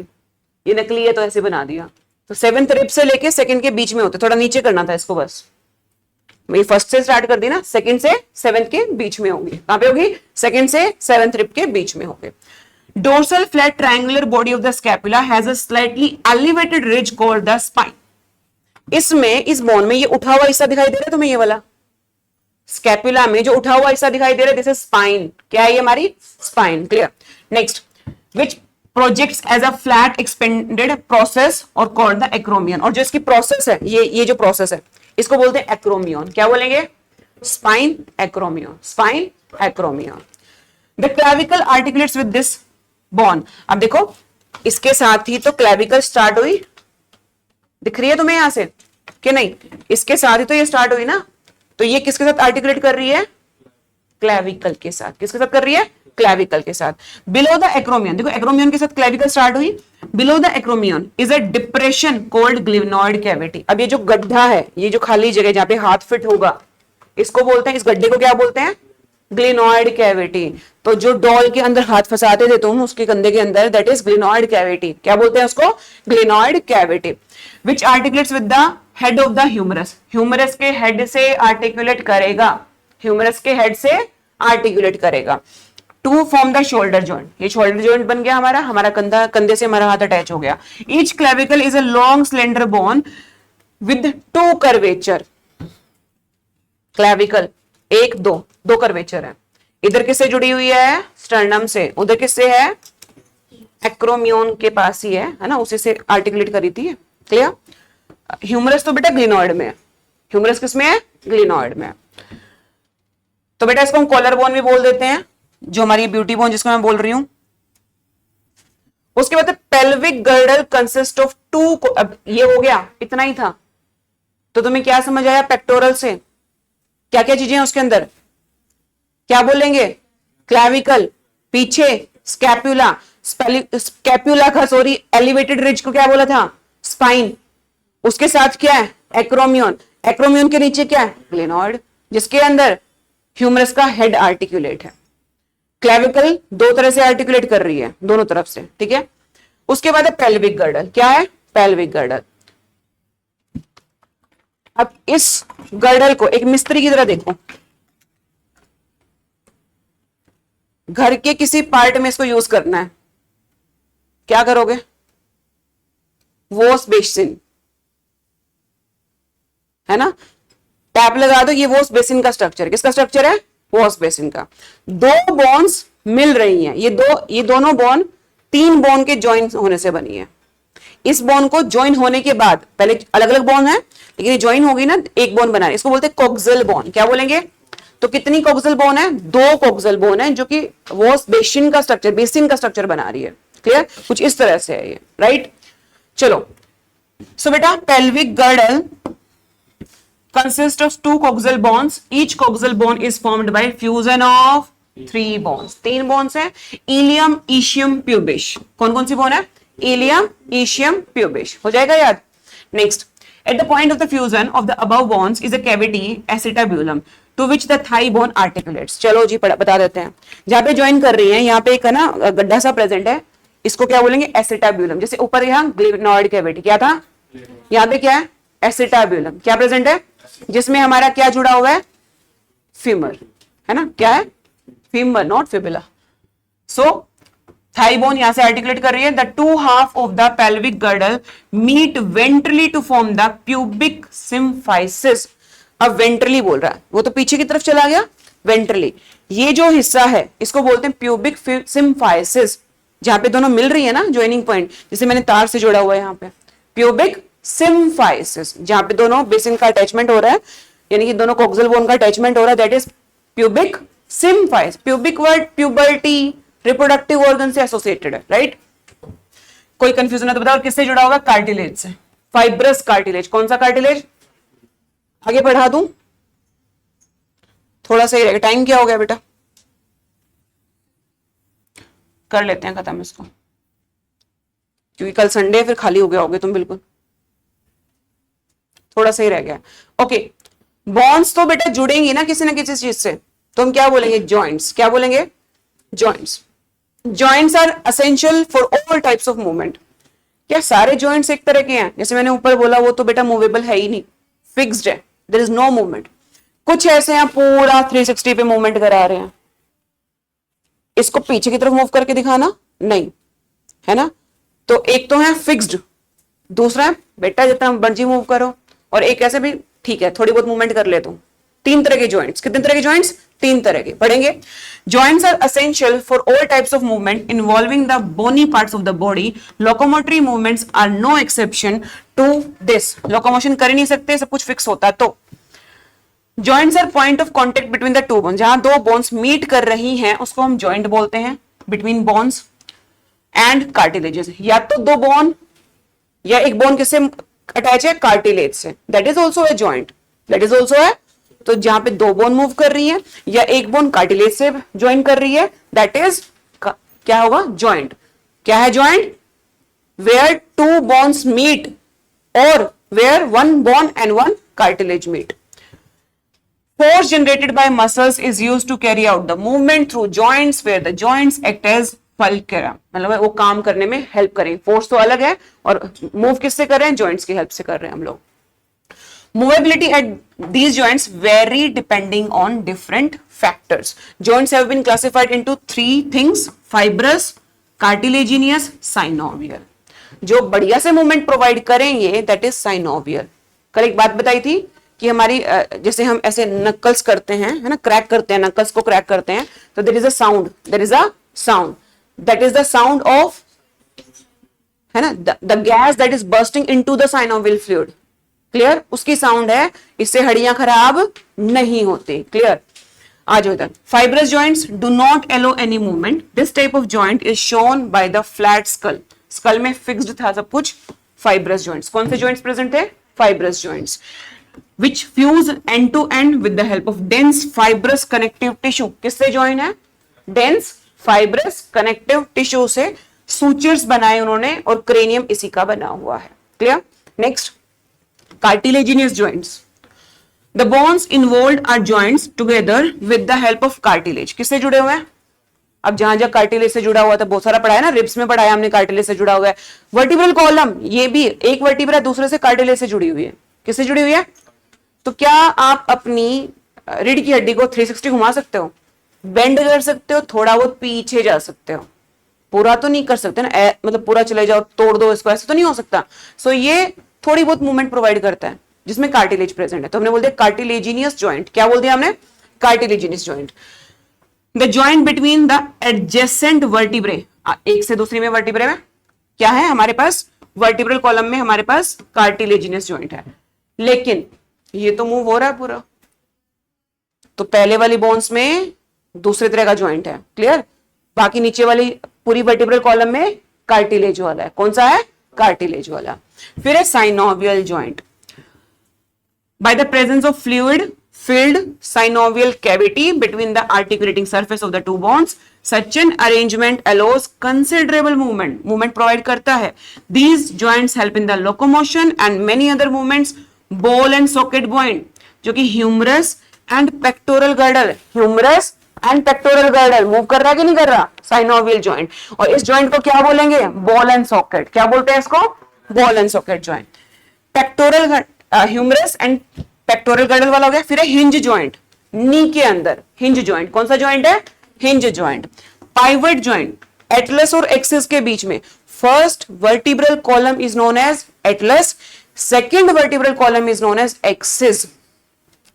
S1: ये नकली है तो ऐसे बना दिया। तो 7th रिब से लेके सेकंड के बीच में होते, थोड़ा नीचे करना था इसको बस। मैं फर्स्ट से स्टार्ट कर दी ना, सेकंड से 7th के बीच में होगी। कहां पे होगी, सेकंड से 7th रिब के बीच में होगी। Dorsal flat triangular body of the scapula has a slightly elevated ridge called the spine. इसमें, इस बोन में ये उठा हुआ हिस्सा दिखाई दे रहा है तुम्हें, ये वाला स्कैपुला में जो उठा हुआ हिस्सा दिखाई दे रहा है, दिस इज स्पाइन। क्या है ये हमारी spine, clear. Next, which projects as a flat expanded process और called the acromion। और जो इसकी प्रोसेस है, ये जो प्रोसेस है, इसको बोलते हैं एक्रोमियन। क्या बोलेंगे, spine acromion, spine acromion. The clavicle articulates with this bone। अब देखो इसके साथ ही तो क्लेविकल स्टार्ट हुई, दिख रही है तुम्हें यहां से कि नहीं, इसके साथ ही तो ये स्टार्ट हुई ना, तो ये किसके साथ आर्टिकुलेट कर रही है, क्लेविकल के साथ। किसके साथ कर रही है, क्लेविकल के साथ। बिलो द एक्रोमियन, देखो एक्रोमियन के साथ क्लेविकल स्टार्ट हुई, below the acromion is a depression called glenoid cavity. अब ये जो गड्ढा है, ये जो खाली जगह जहां पे हाथ फिट होगा, इसको बोलते हैं, इस गड्ढे को क्या बोलते हैं, ग्लिनॉइड कैविटी। तो जो डॉल के अंदर हाथ फंसाते थे तुम उसके कंधे के अंदर, दैट इज ग्लिनॉइड कैविटी। क्या बोलते हैं उसको, glenoid cavity. Which articulates with the head of the humerus, humerus के हेड से आर्टिकुलेट करेगा, ह्यूमरस के हेड से आर्टिकुलेट करेगा। To form the shoulder joint, ये शोल्डर जॉइंट बन गया हमारा, हमारा कंधा, कंधे से हमारा हाथ अटैच हो गया। Each clavicle is a long slender bone with 2 curvature. Clavicle 1 2 curvature है, इधर किससे जुड़ी हुई है, स्टर्नम से, उधर किससे है, एक्रोमियन के पास ही है ना, उसी से आर्टिकुलेट करी थी। क्लियर। ह्यूमरस तो बेटा ग्लिनॉइड में है, ह्यूमरस किसमें है, ग्लिनॉइड में। तो बेटा इसको हम कॉलर बोन भी बोल देते हैं, जो हमारी ब्यूटी बोन जिसको मैं बोल रही हूं। उसके बाद पेल्विक गर्डल कंसिस्ट ऑफ 2, अब ये हो गया, इतना ही था। तो तुम्हें क्या समझ आया पेक्टोरल से, क्या क्या चीजें हैं उसके अंदर, क्या बोलेंगे, क्लैविकल, पीछे स्कैपुला, स्कैप्यूला का सॉरी एलिवेटेड रिज को क्या बोला था? स्पाइन। उसके साथ क्या है? एक्रोमियन। एक्रोमियन के नीचे क्या है? ग्लेनॉइड, जिसके अंदर ह्यूमरस का हेड आर्टिकुलेट है। क्लेविकल दो तरह से आर्टिकुलेट कर रही है, दोनों तरफ से, ठीक है। उसके बाद है पेल्विक गर्डल। क्या है? Pelvic girdle. अब इस गर्डल को एक मिस्त्री की तरह देखो, घर के किसी पार्ट में इसको यूज करना है, क्या करोगे? वॉश बेसिन, है ना, टैप लगा दो। ये वॉश बेसिन का स्ट्रक्चर, किसका स्ट्रक्चर है? वॉश बेसिन का। दो बॉन्स मिल रही हैं, ये दोनों बॉन्ड तीन बॉन्ड के ज्वाइन होने से बनी है। इस बॉन्ड को ज्वाइन होने के बाद, पहले अलग अलग बॉन्ड है लेकिन ये ज्वाइन हो गई ना, एक बॉन्ड बना है, इसको बोलते हैं कोक्सियल बॉन्ड। क्या बोलेंगे? तो कितनी कोक्सियल बॉन्ड है? दो कोक्सियल बॉन्ड है, जो कि वॉश बेसिन का स्ट्रक्चर बना रही है। क्लियर? कुछ इस तरह से है ये, राइट। चलो, सो बेटा pelvic girdle consists of two coaxial bonds. Each coaxial bond is formed by fusion of three bonds. तीन bonds है, ilium, ischium, pubic. कौन कौन सी bond है? Ilium, ischium, pubic. हो जाएगा याद? Next, at the point of the fusion of the above bonds is a cavity, acetabulum, to which the thigh bone articulates. चलो जी बता देते हैं। जहाँ पे ज्वाइन कर रही है, यहाँ पे एक है ना गड्ढा सा प्रेजेंट है, इसको क्या बोलेंगे? एसिटाब्यूलम। जैसे ऊपर यहाँ ग्लिनॉइड कैविटी, क्या था? यहाँ पे क्या है? एसिटाब्यूलम। क्या प्रेजेंट है? जिसमें हमारा क्या जुड़ा हुआ है? फीमर, है ना। क्या है? Femur, not fibula. So thigh bone यहां से आर्टिकुलेट कर रही है। The two half of the pelvic girdle meet ventrally to form the pubic symphysis. अब वेंट्रली बोल रहा है, वो तो पीछे की तरफ चला गया। वेंट्रली, ये जो हिस्सा है इसको बोलते हैं प्यूबिक सिम्फाइसिस, जहां पे दोनों मिल रही है ना, ज्वाइनिंग पॉइंट, जिसे मैंने तार से जोड़ा हुआ है यहाँ पे, प्यूबिक सिम्फाइसिस, जहां पे दोनों बेसिन का अटैचमेंट हो रहा है, यानी कि दोनों कोक्सियल बोन का अटैचमेंट हो रहा है, that is pubic symphysis. Pubic word puberty, reproductive organ से एसोसिएटेड है, राइट। कोई कंफ्यूजन है तो बताओ, किससे जुड़ा होगा? कार्टिलेज से। Fibrous cartilage. कौन सा कार्टिलेज? आगे बढ़ा दूं, थोड़ा सा ही रहेगा। टाइम क्या हो गया बेटा? कर लेते हैं खत्म इसको, क्योंकि कल संडे है, फिर खाली हो गया होगे तुम बिल्कुल। थोड़ा सही रह गया। ओके, बॉन्ड्स तो बेटा जुड़ेंगी ना किसी चीज से, तो हम क्या बोलेंगे? जॉइंट्स। क्या बोलेंगे? Joints. Joints are essential for all types of movement. क्या सारे जॉइंट्स एक तरह के हैं? जैसे मैंने ऊपर बोला, वो तो बेटा मूवेबल है ही नहीं, फिक्स्ड है, देयर इज नो मूवमेंट। कुछ ऐसे हैं पूरा 360 पे मूवमेंट करा रहे हैं, इसको पीछे की तरफ मूव करके दिखाना नहीं, है ना। तो एक तो है फिक्स्ड, दूसरा है बेटा जितना मर्जी मूव करो, और एक ऐसे भी ठीक है थोड़ी बहुत मूवमेंट कर ले तुम। तीन तरह के जॉइंट्स। कितने तरह के जॉइंट्स? तीन तरह के। पढ़ेंगे। Joints are essential for all types of movement involving the bony parts of the body. Locomotory movements are no exception to this. Locomotion कर ही नहीं सकते, सब कुछ फिक्स होता है। तो joints are point of contact between the two bones. जहां दो बोन्स मीट कर रही हैं उसको हम जॉइंट बोलते हैं, बिटवीन बोन्स एंड कार्टिलेजेस। या तो दो बोन या एक बोन किससे अटैच है? कार्टिलेज से, that is also a joint, that is also है। तो जहां पे दो बोन मूव कर रही है या एक बोन कार्टिलेज से ज्वाइन कर रही है, दैट इज क्या होगा? जॉइंट। क्या है joint? Where two bones meet और where one bone and one cartilage meet. Force generated by muscles is used to carry out the movement through joints, where the joints act as fulcrum. मतलब वो काम करने में help करें। Force तो अलग है, और मूव किससे कर रहे हैं? जॉइंट्स की हेल्प से कर रहे हैं हम लोग। Movability at these joints vary depending on different factors. Joints have been classified into three things: fibrous, cartilaginous, synovial. जो बढ़िया से मूवमेंट प्रोवाइड करेंगे दैट इज synovial। कल एक बात बताई थी कि हमारी जैसे हम ऐसे नक्कल्स करते हैं, है ना, क्रैक करते हैं, नक्कल्स को क्रैक करते हैं, तो there is a sound, there is a sound, that is the sound of, है ना, the gas that is bursting into the synovial fluid. Clear? उसकी साउंड है, इससे हड्डियां खराब नहीं होती। क्लियर? आ जाओ इधर। Fibrous joints do not allow any movement. This type of joint is shown by the flat skull. Skull में फिक्स्ड था सब कुछ। Fibrous joints. कौन से जॉइंट्स प्रेजेंट थे? Fibrous joints which fuse end to end with the help of dense fibrous connective tissue. किससे join है? dense fibrous connective tissue से सूचर्स बनाए उन्होंने और क्रेनियम इसी का बना हुआ है। Clear? Next, cartilaginous joints. The bones involved are joints together with the help of cartilage. किससे जुड़े हुए हैं? अब जहां जहां कार्टिलेज से जुड़ा हुआ था बहुत सारा पढ़ा है ना, रिब्स में पढ़ाया हमने कार्टिलेज से जुड़ा हुआ है। वर्टिब्रल कॉलम, ये भी एक वर्टिब्रा दूसरे से कार्टिलेज से जुड़ी हुई है। किससे जुड़ी हुई है? तो क्या आप अपनी रीढ़ की हड्डी को 360 घुमा सकते हो, बेंड कर सकते हो, थोड़ा बहुत पीछे जा सकते हो, पूरा तो नहीं कर सकते ना, मतलब पूरा चले जाओ तोड़ दो इसको, ऐसा तो नहीं हो सकता। सो ये थोड़ी बहुत मूवमेंट प्रोवाइड करता है जिसमें कार्टिलेज प्रेजेंट है, तो हमने बोल दिया कार्टिलेजिनियस जॉइंट। क्या बोल दिया हमने? Cartilaginous joint. The joint between the adjacent vertebrae, एक से दूसरी में वर्टिब्रे में क्या है हमारे पास? वर्टिब्रल कॉलम में हमारे पास कार्टिलेजिनियस जॉइंट है, लेकिन ये तो मूव हो रहा है पूरा, तो पहले वाली बोन्स में दूसरे तरह का जॉइंट है। क्लियर? बाकी नीचे वाली पूरी वर्टिब्रल कॉलम में कार्टिलेज वाला है। कौन सा है? कार्टिलेज वाला। फिर है synovial joint. By the presence of fluid filled synovial cavity between the articulating surface of the two bones, such an arrangement allows considerable movement provide करता है। These joints help in the locomotion and many other movements। ball and socket joint, जो कि humerus and pectoral girdle, humerus and pectoral girdle move कर रहा है कि नहीं कर रहा? synovial joint। और इस joint को क्या बोलेंगे? ball and socket। क्या बोलते हैं इसको? ball and socket joint। pectoral humerus and pectoral girdle वाला हो गया। फिर है हिंज जॉइंट, नी के अंदर हिंज जॉइंट। कौन सा जॉइंट है? Hinge joint. Pivot joint, atlas और एक्सिस के बीच में। First vertebral column is known as atlas, second vertebral column is known as axis.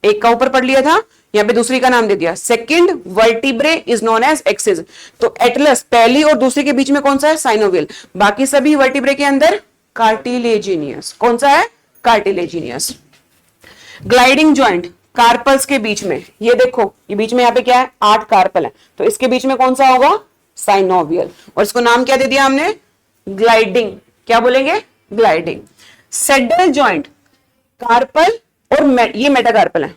S1: एक का ऊपर पढ़ लिया था, यहां पे दूसरी का नाम दे दिया। Second vertebrae is known as axis. तो एटलस पहली और दूसरी के बीच में कौन सा है? साइनोवियल। बाकी सभी वर्टिब्रे के अंदर कार्टिलेजिनियस। कौन सा है? कार्टिलेजिनियस। ग्लाइडिंग जॉइंट, कार्पल्स के बीच में, ये देखो ये बीच में यहाँ पे क्या है? 8 कार्पल है, तो इसके बीच में कौन सा होगा? साइनोवियल। और इसको नाम क्या दे दिया हमने? ग्लाइडिंग। क्या बोलेंगे? ग्लाइडिंग। सेडल जॉइंट, कार्पल और ये मेटाकार्पल है।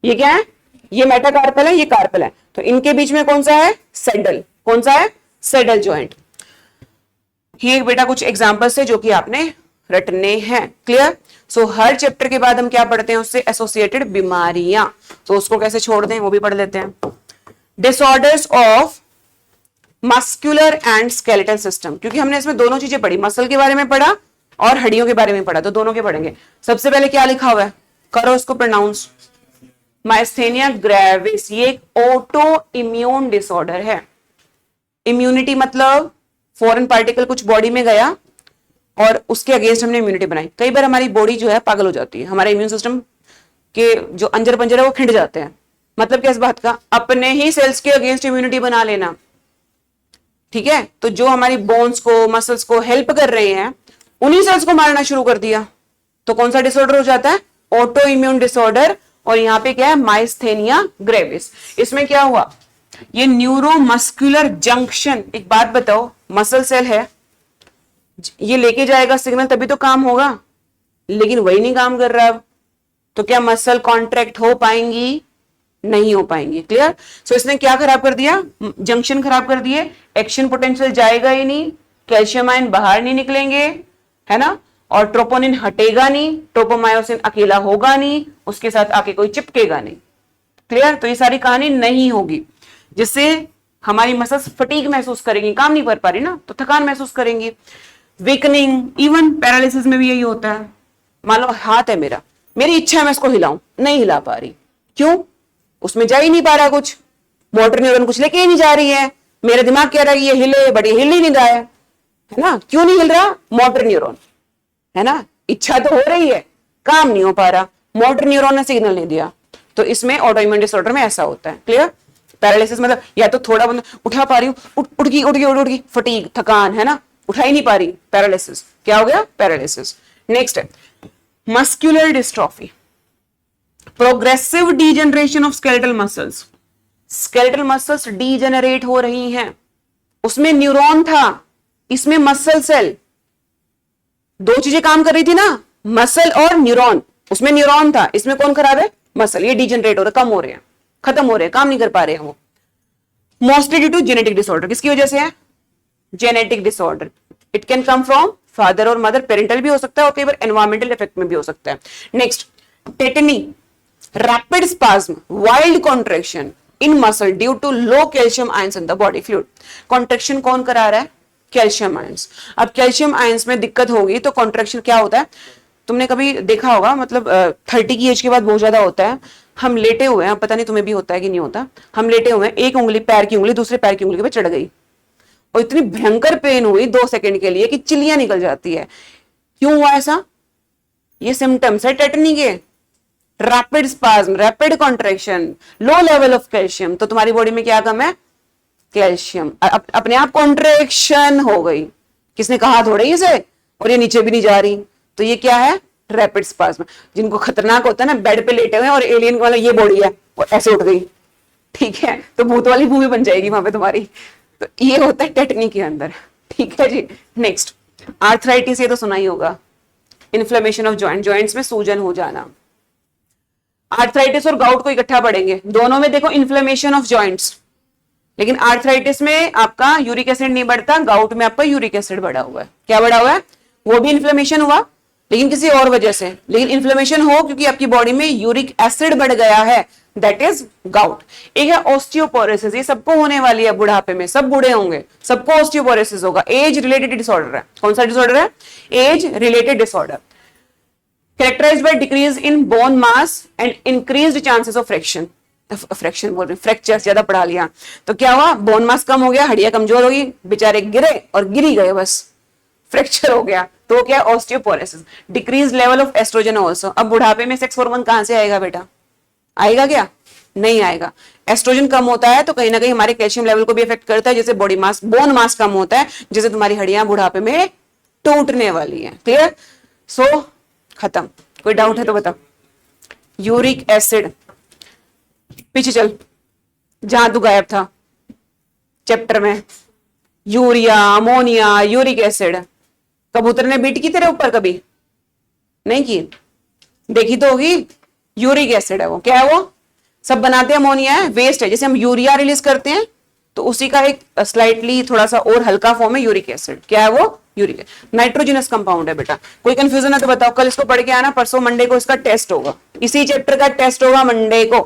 S1: ये क्या है? ये मेटाकार्पल है, ये कार्पल है, तो इनके बीच में कौन सा है? सेडल। कौन सा है? Saddle joint. ये बेटा कुछ एग्जांपल्स है जो कि आपने रटने हैं। क्लियर? सो हर चैप्टर के बाद हम क्या पढ़ते हैं? उससे एसोसिएटेड बीमारियां, तो उसको कैसे छोड़ दें वो भी पढ़ लेते हैं। Disorders of muscular and skeletal system, क्योंकि हमने इसमें दोनों चीजें पढ़ी, मसल के बारे में पढ़ा और हड्डियों के बारे में पढ़ा, तो दोनों के पढ़ेंगे। सबसे पहले क्या लिखा हुआ है? करो इसको प्रोनाउंस। माइस्थेनिया ग्रेविस, ये एक ऑटो इम्यून डिसऑर्डर है। इम्यूनिटी मतलब फॉरेन पार्टिकल कुछ बॉडी में गया और उसके अगेंस्ट हमने इम्यूनिटी बनाई। कई बार हमारी बॉडी जो है पागल हो जाती है, हमारे इम्यून सिस्टम के जो अंजर पंजर है वो खिंड जाते हैं। मतलब क्या इस बात का? अपने ही सेल्स के अगेंस्ट इम्यूनिटी बना लेना। ठीक है? तो जो हमारी बोन्स को, मसल्स को हेल्प कर रहे हैं, उन्हीं सेल्स को मारना शुरू कर दिया, तो कौन सा डिसऑर्डर हो जाता है? Auto immune disorder. और यहाँ पे क्या है? Myasthenia gravis. इसमें क्या हुआ? ये न्यूरोमस्कुलर जंक्शन, एक बात बताओ, मसल सेल है, ये लेके जाएगा सिग्नल तभी तो काम होगा, लेकिन वही नहीं काम कर रहा अब, तो क्या मसल कॉन्ट्रैक्ट हो पाएंगी? नहीं हो पाएंगी। क्लियर? सो इसने क्या खराब कर दिया? जंक्शन खराब कर दिए, एक्शन पोटेंशियल जाएगा ही नहीं, कैल्शियम आयन बाहर नहीं निकलेंगे, है ना, और ट्रोपोनिन हटेगा नहीं, ट्रोपोमायोसिन अकेला होगा नहीं, उसके साथ आके कोई चिपकेगा नहीं। क्लियर? तो ये सारी कहानी नहीं होगी, जिससे हमारी मसल्स फटीग महसूस करेंगी, काम नहीं कर पा रही ना, तो थकान महसूस करेंगी। वीकनिंग, इवन पैरालिसिस में भी यही होता है। मान लो हाथ है मेरा, मेरी इच्छा है मैं इसको हिलाऊं, नहीं हिला पा रही, क्यों? उसमें जा ही नहीं पा रहा कुछ, मोटर न्यूरॉन कुछ लेके ही नहीं जा रही है, मेरा दिमाग कह रहा है ये हिले, बट ये हिल ही नहीं रहा है ना? क्यों नहीं हिल रहा? मोटर न्यूरॉन, है ना, इच्छा तो हो रही है, काम नहीं हो पा रहा, मोटर न्यूरॉन ने सिग्नल नहीं दिया। तो इसमें ऑटोइम्यून डिसऑर्डर में ऐसा होता है। क्लियर? पैरालिसिस मतलब या तो थोड़ा बहुत उठा पा रही हूँ, उठ गई, फटीग, थकान, है ना, उठा ही नहीं पा रही, पैरालिसिस। क्या हो गया? पैरालिसिस। नेक्स्ट है muscular dystrophy, progressive degeneration of skeletal muscles. Skeletal muscles degenerate हो रही हैं, उसमें न्यूरॉन था, इसमें मसल सेल, दो चीजें काम कर रही थी ना, मसल और न्यूरॉन। उसमें न्यूरॉन था, इसमें कौन खराब है? मसल। ये डीजनरेट हो रहे, कम हो रहे हैं, खत्म हो रहे हैं, काम नहीं कर पा रहे हैं वो। Mostly due to genetic disorder. किसकी वजह से है? Genetic disorder, it can come from father और मदर, पेरेंटल भी हो सकता है और कई बार एनवायरमेंटल इफेक्ट में भी हो सकता है। Next, tetany, rapid spasm, wild contraction in muscle due to low calcium ions in the body fluid. Contraction कौन करा रहा है? Calcium ions. अब कैल्शियम आयंस में दिक्कत होगी तो कॉन्ट्रैक्शन क्या होता है, तुमने कभी देखा होगा, मतलब 30 की एज के बाद बहुत ज्यादा होता है, हम लेटे हुए हैं, पता नहीं तुम्हें भी होता है कि नहीं होता, हम लेटे हुए हैं, एक उंगली, पैर की उंगली दूसरे पैर की उंगली पे चढ़ गई और इतनी भयंकर पेन हुई 2 सेकंड के लिए कि चिल्लियां निकल जाती है। क्यों हुआ ऐसा? ये सिम्टम्स है टेटनी के। Rapid spasm, rapid contraction, low level of calcium, तो तुम्हारी बॉडी में क्या कम है? कैल्शियम। अपने आप कॉन्ट्रैक्शन हो गई, किसने कहा थोड़े इसे, और ये नीचे भी नहीं जा रही, तो ये क्या है? Rapid spasm. जिनको खतरनाक होता है ना, बेड पे लेटे हुए और एलियन वाला ये बॉडी है और ऐसे उठ गई, ठीक है, तो भूत वाली मूवी बन जाएगी वहां पे तुम्हारी। तो ये होता है टेटनी के अंदर, ठीक है जी। नेक्स्ट, आर्थराइटिस, ये तो सुना ही होगा, इन्फ्लेमेशन ऑफ जॉइंट, जॉइंट्स में सूजन हो जाना। आर्थराइटिस और गाउट को इकट्ठा पढ़ेंगे, दोनों में देखो इन्फ्लेमेशन ऑफ जॉइंट्स, लेकिन आर्थराइटिस में आपका यूरिक एसिड नहीं बढ़ता, गाउट में आपका यूरिक एसिड बढ़ा हुआ है। क्या बढ़ा हुआ है? वो भी इन्फ्लेमेशन हुआ लेकिन किसी और वजह से, लेकिन इन्फ्लेमेशन हो क्योंकि आपकी बॉडी में यूरिक एसिड बढ़ गया है, दैट इज गाउट। एक है ऑस्टियोपोरोसिस, ये सबको होने वाली है बुढ़ापे में, सब बूढ़े होंगे, सबको ऑस्टियोपोरोसिस होगा। एज रिलेटेड डिसऑर्डर है। कौन सा डिसऑर्डर है? Age related disorder. Characterized by decrease in bone mass and increased chances of fraction बोल रही, फ्रैक्चर, ज्यादा पढ़ा लिया तो क्या हुआ? बोन मास कम हो गया, हड्डियां कमजोर होगी, बेचारे गिरे और गिरी गए, बस फ्रैक्चर हो गया, तो क्या? Osteoporosis. Decrease level of oestrogen also. अब बुढ़ापे में सेक्स हार्मोन कहां से आएगा बेटा? आएगा क्या? नहीं आएगा। एस्ट्रोजन कम होता है तो कहीं ना कहीं हमारे कैल्शियम लेवल को भी इफेक्ट करता है, जैसे बॉडी मास, बोन मास कम होता है, जैसे तुम्हारी हड्डियां बुढ़ापे में टूटने वाली है। क्लियर? सो खत्म। कोई डाउट है तो बताओ। यूरिक एसिड, पीछे चल, जहां तू गायब था चैप्टर में, यूरिया, अमोनिया, यूरिक एसिड, कबूतर ने बीट की तेरे ऊपर कभी? नहीं की? देखी तो होगी। यूरिक एसिड है वो। क्या है वो? सब बनाते हैं, अमोनिया है, वेस्ट है। जैसे हम यूरिया रिलीज करते हैं तो उसी का एक स्लाइटली थोड़ा सा और हल्का फॉर्म है यूरिक एसिड। क्या है वो? यूरिक। नाइट्रोजनस कंपाउंड है बेटा। कोई कंफ्यूजन है तो बताओ, कल इसको पढ़ के आना, परसों मंडे को इसका टेस्ट होगा, इसी चैप्टर का टेस्ट होगा मंडे को।